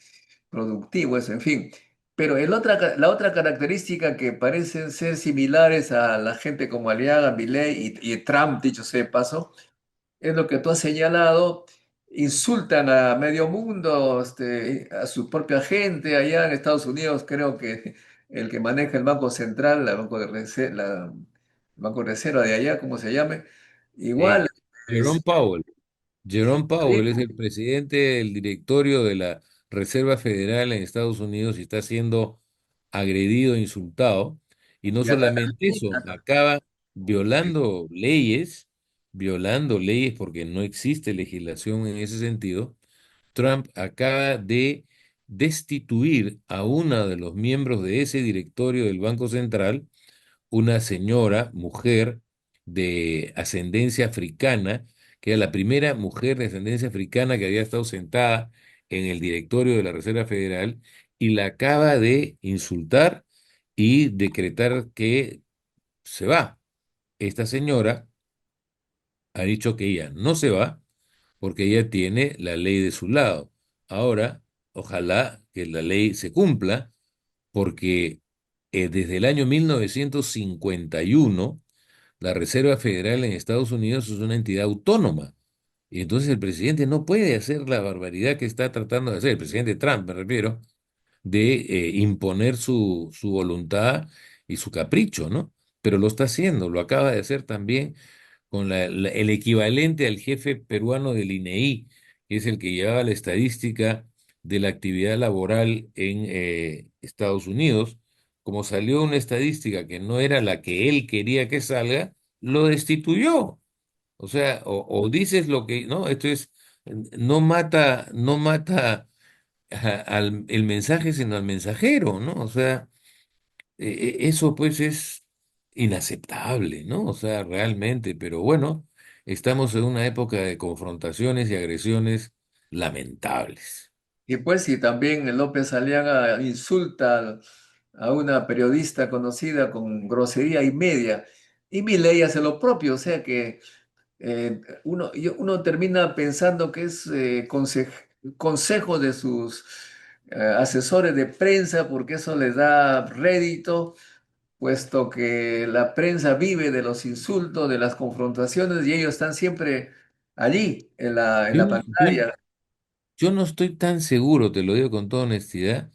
productivo eso, en fin. Pero la otra característica que parecen ser similares a la gente como Aliaga, Milei y Trump, dicho sea de paso, es lo que tú has señalado, insultan a medio mundo, a su propia gente allá en Estados Unidos, creo que el que maneja el Banco Central, el Banco de Reserva de allá, como se llame, Eh, igual Jerome Powell. Jerome Powell es ridículo. el presidente del directorio de la Reserva Federal en Estados Unidos y está siendo agredido, insultado. Y no Y atacan solamente eso, acaba violando leyes porque no existe legislación en ese sentido. Trump acaba de destituir a una de los miembros de ese directorio del Banco Central, una señora, mujer de ascendencia africana, que era la primera mujer de ascendencia africana que había estado sentada en el directorio de la Reserva Federal y la acaba de insultar y decretar que se va. Esta señora ha dicho que ella no se va porque ella tiene la ley de su lado. Ahora, ojalá que la ley se cumpla porque desde el año 1951 la Reserva Federal en Estados Unidos es una entidad autónoma. Y entonces el presidente no puede hacer la barbaridad que está tratando de hacer, el presidente Trump, me refiero, de imponer su voluntad y su capricho, ¿no? Pero lo está haciendo, lo acaba de hacer también con el equivalente al jefe peruano del INEI, que es el que llevaba la estadística de la actividad laboral en Estados Unidos. Como salió una estadística que no era la que él quería que salga, lo destituyó. O sea, o dices lo que, no, esto es, no mata el mensaje, sino al mensajero, ¿no? O sea, eso pues es inaceptable, ¿no? O sea, realmente, pero bueno, estamos en una época de confrontaciones y agresiones lamentables. Y pues, y también López Aliaga insulta a una periodista conocida con grosería y media, y Milei hace lo propio, o sea que uno termina pensando que es consejo de sus asesores de prensa, porque eso les da rédito, puesto que la prensa vive de los insultos, de las confrontaciones, y ellos están siempre allí, en Yo la no, yo, pantalla. yo no estoy tan seguro, te lo digo con toda honestidad,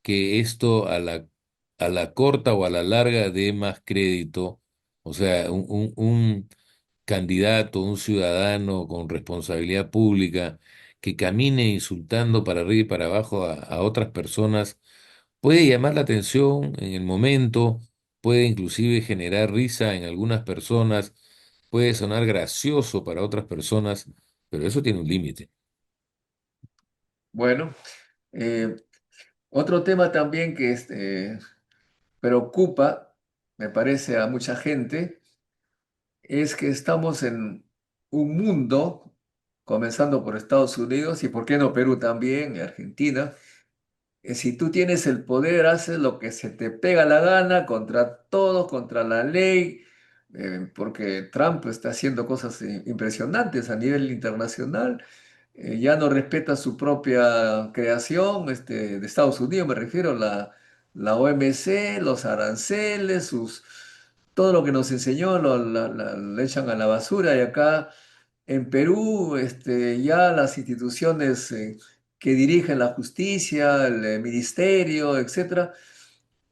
que esto a la corta o a la larga dé más crédito. O sea, un candidato, un ciudadano con responsabilidad pública que camine insultando para arriba y para abajo a otras personas puede llamar la atención en el momento, puede inclusive generar risa en algunas personas, puede sonar gracioso para otras personas, pero eso tiene un límite. Bueno, eh, otro tema también que preocupa, me parece, a mucha gente, es que estamos en un mundo, comenzando por Estados Unidos y por qué no Perú también, y Argentina, si tú tienes el poder, haces lo que se te pega la gana contra todos, contra la ley, porque Trump está haciendo cosas impresionantes a nivel internacional. Ya no respeta su propia creación, de Estados Unidos, me refiero, la OMC, los aranceles, todo lo que nos enseñó lo echan a la basura y acá en Perú, ya las instituciones que dirigen la justicia, el ministerio, etcétera,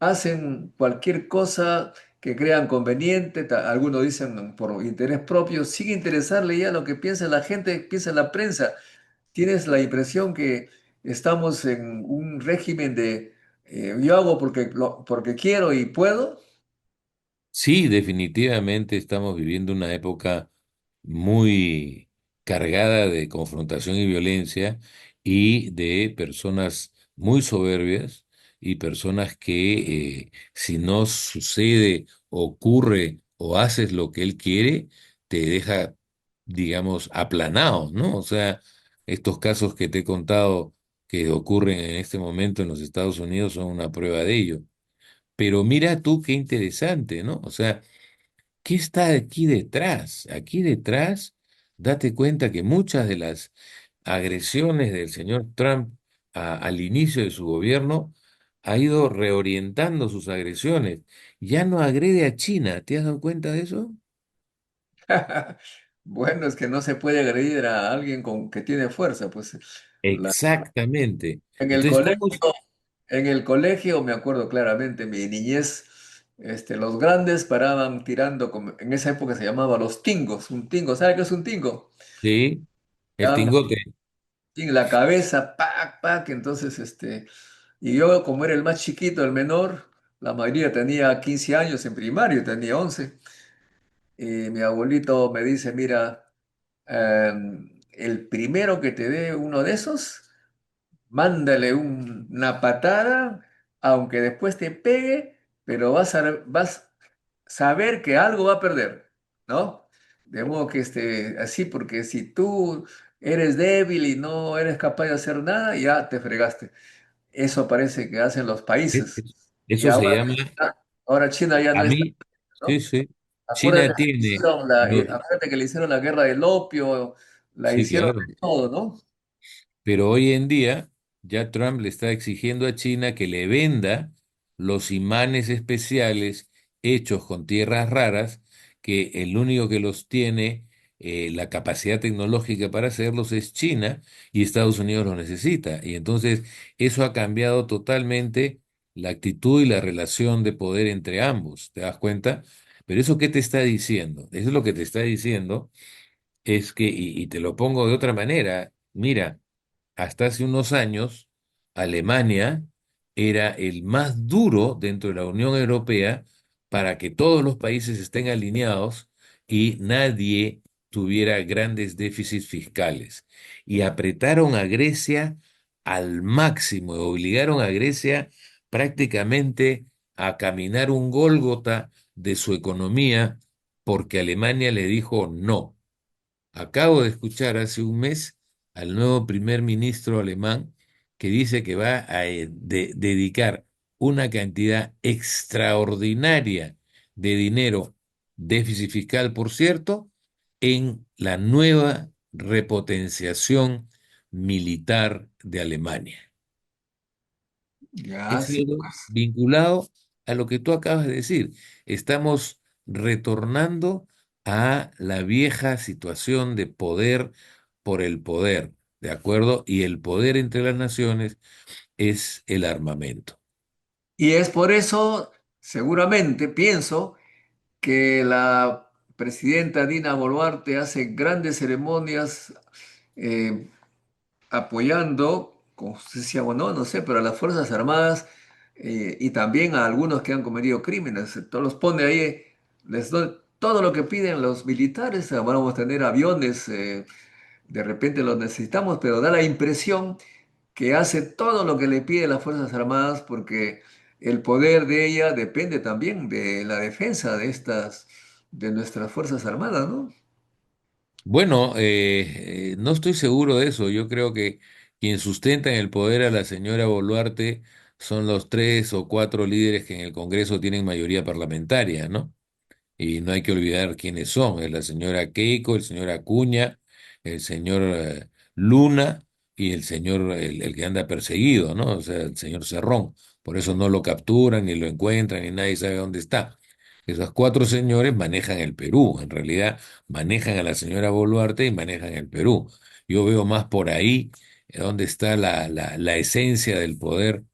hacen cualquier cosa que crean conveniente, algunos dicen por interés propio, sin interesarle ya lo que piensa la gente, piensa la prensa. ¿Tienes la impresión que estamos en un régimen de yo hago porque quiero y puedo? Sí, definitivamente estamos viviendo una época muy cargada de confrontación y violencia y de personas muy soberbias y personas que si no sucede, ocurre o haces lo que él quiere, te deja, digamos, aplanado, ¿no? O sea, estos casos que te he contado que ocurren en este momento en los Estados Unidos son una prueba de ello. Pero mira tú qué interesante, ¿no? O sea, ¿qué está aquí detrás? Aquí detrás, date cuenta que muchas de las agresiones del señor Trump al inicio de su gobierno ha ido reorientando sus agresiones. Ya no agrede a China, ¿te has dado cuenta de eso? Bueno, es que no se puede agredir a alguien que tiene fuerza, pues la- Exactamente. en el Entonces, colegio, ¿cómo? en el colegio me acuerdo claramente, mi niñez, los grandes paraban tirando, en esa época se llamaba los tingos, un tingo, ¿sabe qué es un tingo? Sí, el Daban tingote. en la cabeza, pac, pac, entonces, y yo como era el más chiquito, el menor, la mayoría tenía 15 años en primario, tenía 11, y mi abuelito me dice, mira, el primero que te dé uno de esos, mándale una patada, aunque después te pegue, pero vas a saber que algo va a perder, ¿no? De modo que así, porque si tú eres débil y no eres capaz de hacer nada, ya te fregaste. Eso parece que hacen los Es- países. es- Y Eso se llama, ahora China ya no a está, mí, sí, ¿no? sí, China tiene, Acuérdate que le hicieron la guerra del opio, la sí, hicieron claro. de todo, ¿no? Pero hoy en día ya Trump le está exigiendo a China que le venda los imanes especiales hechos con tierras raras, que el único que los tiene, la capacidad tecnológica para hacerlos es China y Estados Unidos los necesita. Y entonces eso ha cambiado totalmente la actitud y la relación de poder entre ambos. ¿Te das cuenta? Pero eso, ¿qué te está diciendo? Eso es lo que te está diciendo es que, y te lo pongo de otra manera, mira, hasta hace unos años, Alemania era el más duro dentro de la Unión Europea para que todos los países estén alineados y nadie tuviera grandes déficits fiscales. Y apretaron a Grecia al máximo, obligaron a Grecia prácticamente a caminar un Gólgota de su economía porque Alemania le dijo no. acabo de escuchar hace un mes al nuevo primer ministro alemán que dice que va a dedicar una cantidad extraordinaria de dinero, déficit fiscal, por cierto, en la nueva repotenciación militar de Alemania. Ya, Es sí, algo pues. vinculado a lo que tú acabas de decir. Estamos retornando a la vieja situación de poder por el poder, ¿de acuerdo? Y el poder entre las naciones es el armamento. Y es por eso, seguramente, pienso que la presidenta Dina Boluarte hace grandes ceremonias eh, apoyando, con justicia o no, no sé, pero a las Fuerzas Armadas y también a algunos que han cometido crímenes. Todos los pone ahí, les doy todo lo que piden los militares. Vamos a tener aviones, de repente los necesitamos, pero da la impresión que hace todo lo que le pide las Fuerzas Armadas porque el poder de ella depende también de la defensa de de nuestras Fuerzas Armadas, ¿no? Bueno, no estoy seguro de eso. Yo creo que quien sustenta en el poder a la señora Boluarte son los tres o cuatro líderes que en el Congreso tienen mayoría parlamentaria, ¿no? Y no hay que olvidar quiénes son, es la señora Keiko, el señor Acuña, el señor Luna y el señor, el que anda perseguido, ¿no? O sea, el señor Cerrón. Por eso no lo capturan, ni lo encuentran, ni nadie sabe dónde está. Esos cuatro señores manejan el Perú, en realidad manejan a la señora Boluarte y manejan el Perú. Yo veo más por ahí dónde está la esencia del poder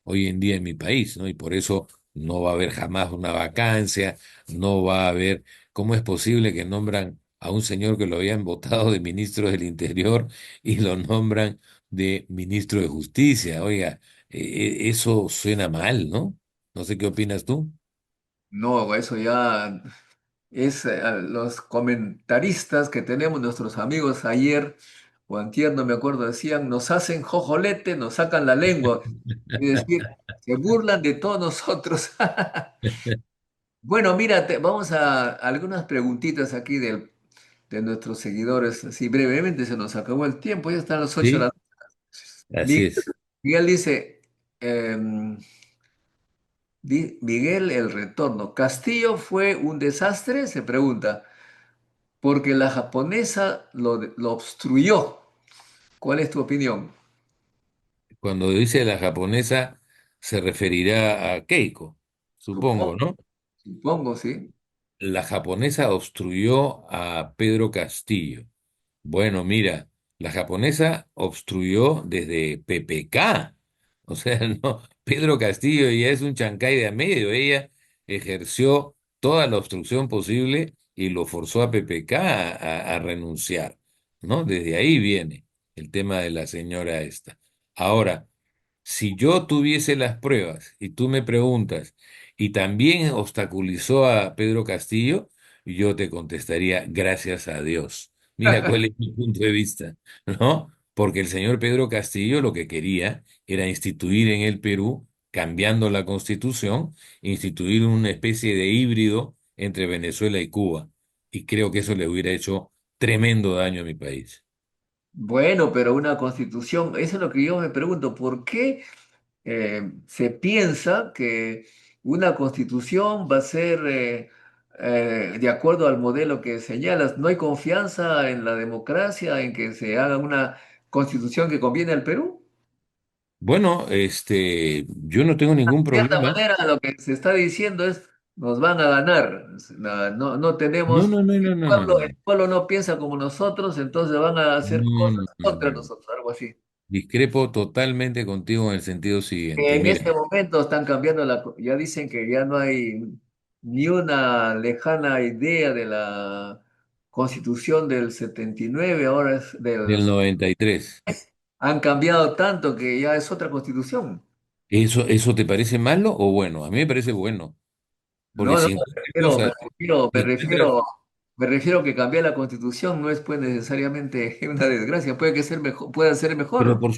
hoy en día en mi país, ¿no? Y por eso no va a haber jamás una vacancia, no va a haber, ¿cómo es posible que nombran a un señor que lo habían votado de ministro del Interior y lo nombran de ministro de Justicia? Oiga, eso suena mal, ¿no? No sé qué opinas tú. No, eso ya es los comentaristas que tenemos, nuestros amigos ayer o antier, no me acuerdo, decían, nos hacen jojolete, nos sacan la lengua, es decir, se burlan de todos nosotros. Bueno, mira, vamos a algunas preguntitas aquí de nuestros seguidores, así brevemente se nos acabó el tiempo, ya están las 8 de la Sí, noche. así Miguel, es. Miguel dice, em, Miguel el retorno, ¿Castillo fue un desastre? Se pregunta. Porque la japonesa lo obstruyó. ¿Cuál es tu opinión? Cuando dice la japonesa, se referirá a Keiko, supongo, Supongo, ¿no? supongo, sí. La japonesa obstruyó a Pedro Castillo. Bueno, mira, la japonesa obstruyó desde PPK. O sea, no, Pedro Castillo ya es un chancay de a medio. Ella ejerció toda la obstrucción posible y lo forzó a PPK a renunciar, ¿no? Desde ahí viene el tema de la señora esta. Ahora, si yo tuviese las pruebas y tú me preguntas, y también obstaculizó a Pedro Castillo, yo te contestaría, gracias a Dios. Mira cuál es mi punto de vista, ¿no? Porque el señor Pedro Castillo lo que quería era instituir en el Perú, cambiando la constitución, instituir una especie de híbrido entre Venezuela y Cuba. Y creo que eso le hubiera hecho tremendo daño a mi país. Bueno, pero una constitución, eso es lo que yo me pregunto, ¿por qué se piensa que una constitución va a ser de acuerdo al modelo que señalas? ¿No hay confianza en la democracia, en que se haga una constitución que conviene al Perú? Bueno, yo no tengo ningún De cierta problema. manera, lo que se está diciendo es, nos van a ganar. No, no No, tenemos, no, no, no, no, no, el no. pueblo no piensa como nosotros, entonces van a hacer No, cosas no, no, contra no. nosotros, algo así. Discrepo totalmente contigo en el sentido Que siguiente. en Mira, este momento están cambiando ya dicen que ya no hay ni una lejana idea de la Constitución del 79, ahora es del 93. han cambiado tanto que ya es otra Constitución. ¿Eso te parece malo o bueno? A mí me parece bueno, porque No, no, si entre otras cosas, me si entre otras- refiero, me refiero que cambiar la Constitución no es pues necesariamente una desgracia, puede que ser mejor, pueda ser pero mejor. por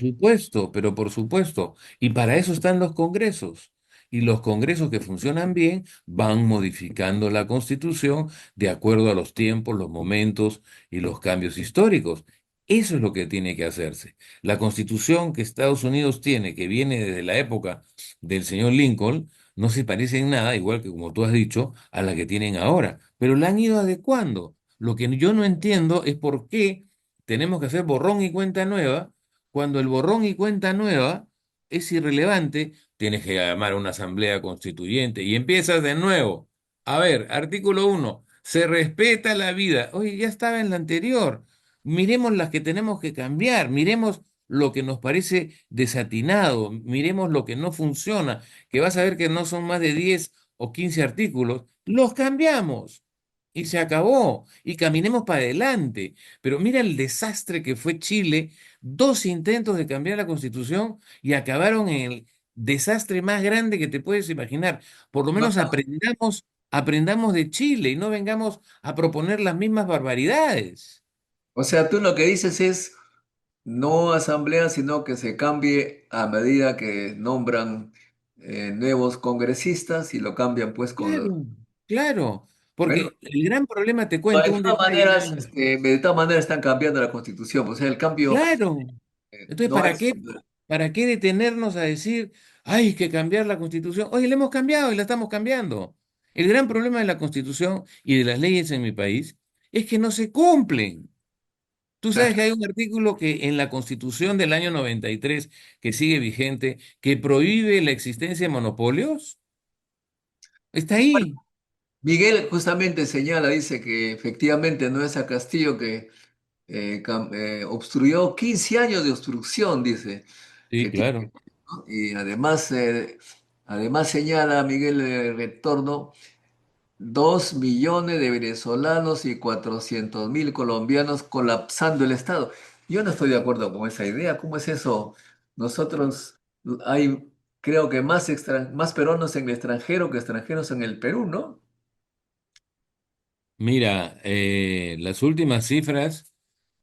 supuesto, y para eso están los congresos, Y los congresos que funcionan bien van modificando la Constitución de acuerdo a los tiempos, los momentos y los cambios históricos. Eso es lo que tiene que hacerse. La Constitución que Estados Unidos tiene, que viene desde la época del señor Lincoln, no se parece en nada, igual que como tú has dicho, a la que tienen ahora, pero la han ido adecuando. Lo que yo no entiendo es por qué tenemos que hacer borrón y cuenta nueva, cuando el borrón y cuenta nueva es irrelevante. Tienes que llamar a una asamblea constituyente y empiezas de nuevo. A ver, artículo 1, se respeta la vida. Oye, ya estaba en la anterior. Miremos las que tenemos que cambiar, miremos lo que nos parece desatinado, miremos lo que no funciona, que vas a ver que no son más de 10 o 15 artículos, los cambiamos y se acabó y caminemos para adelante. Pero mira el desastre que fue Chile, 2 intentos de cambiar la constitución y acabaron en el desastre más grande que te puedes imaginar. Por lo No, menos aprendamos de Chile y no vengamos a proponer las mismas barbaridades. o sea, tú lo que dices es no asamblea, sino que se cambie a medida que nombran nuevos congresistas y lo cambian pues con los... Claro, claro, Bueno, porque el gran problema, te de cuento un todas detalle nada maneras, más. de todas maneras están cambiando la constitución, o sea, el cambio Claro. Entonces, no ¿para es... qué, para qué detenernos a decir, hay que cambiar la Constitución? Oye, la hemos cambiado y la estamos cambiando. El gran problema de la Constitución y de las leyes en mi país es que no se cumplen. Tú sabes que hay un artículo que en la Constitución del año 93 que sigue vigente que prohíbe la existencia de monopolios. Está ahí. Miguel justamente señala, dice que efectivamente no es a Castillo que obstruyó 15 años de obstrucción, dice, Sí, que tiene, claro. ¿no? Y además señala Miguel Retorno 2 millones de venezolanos y 400.000 colombianos colapsando el Estado. Yo no estoy de acuerdo con esa idea. ¿Cómo es eso? Nosotros hay, creo que más peruanos en el extranjero que extranjeros en el Perú, ¿no? Mira, las últimas cifras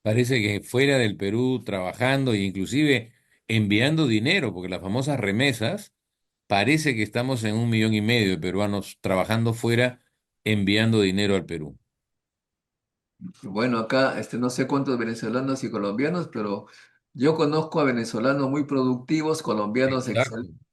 parece que fuera del Perú trabajando e inclusive enviando dinero, porque las famosas remesas, parece que estamos en 1,5 millones de peruanos trabajando fuera, enviando dinero al Perú. Bueno, acá no sé cuántos venezolanos y colombianos, pero yo conozco a venezolanos muy productivos, colombianos Exacto. excelentes.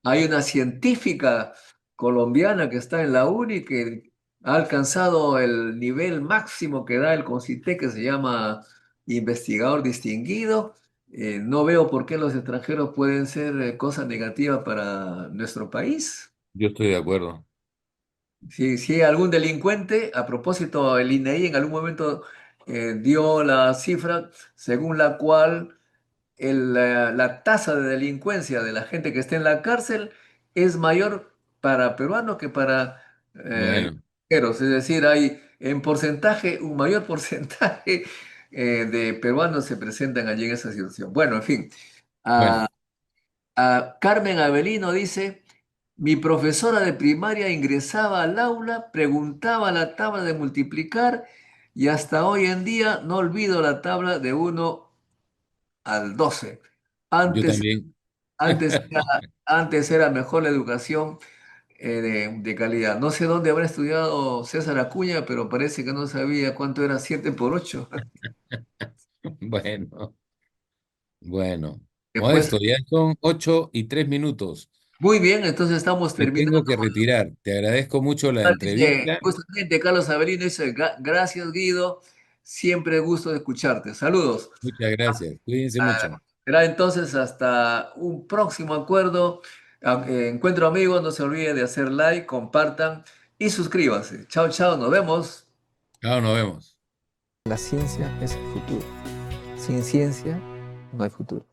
Hay una científica colombiana que está en la UNI que ha alcanzado el nivel máximo que da el CONCITEC, que se llama investigador distinguido. No veo por qué los extranjeros pueden ser cosa negativa para nuestro país. Yo estoy de acuerdo. Si hay algún delincuente, a propósito, el INEI en algún momento dio la cifra según la cual la tasa de delincuencia de la gente que está en la cárcel es mayor para peruanos que para Bueno, extranjeros. Es decir, hay en porcentaje, un mayor porcentaje de peruanos se presentan allí en esa situación. Bueno, en fin. bueno, Carmen Avelino dice, mi profesora de primaria ingresaba al aula, preguntaba la tabla de multiplicar y hasta hoy en día no olvido la tabla de 1 al 12. yo Antes, también. antes, antes era mejor la educación de calidad. No sé dónde habrá estudiado César Acuña, pero parece que no sabía cuánto era 7 por 8. Bueno, bueno. Después, Modesto, ya son 8:03. muy bien, entonces estamos Me terminando. tengo que retirar. Te agradezco mucho la Dice entrevista. justamente Carlos Avelino dice, Gracias Guido, siempre gusto de escucharte. Saludos. Muchas gracias. Cuídense mucho. Será entonces hasta un próximo acuerdo. Encuentro amigos, no se olviden de hacer like, compartan y suscríbanse. Chao, chao, nos vemos. Chao, nos vemos. La ciencia es el futuro. Sin ciencia no hay futuro.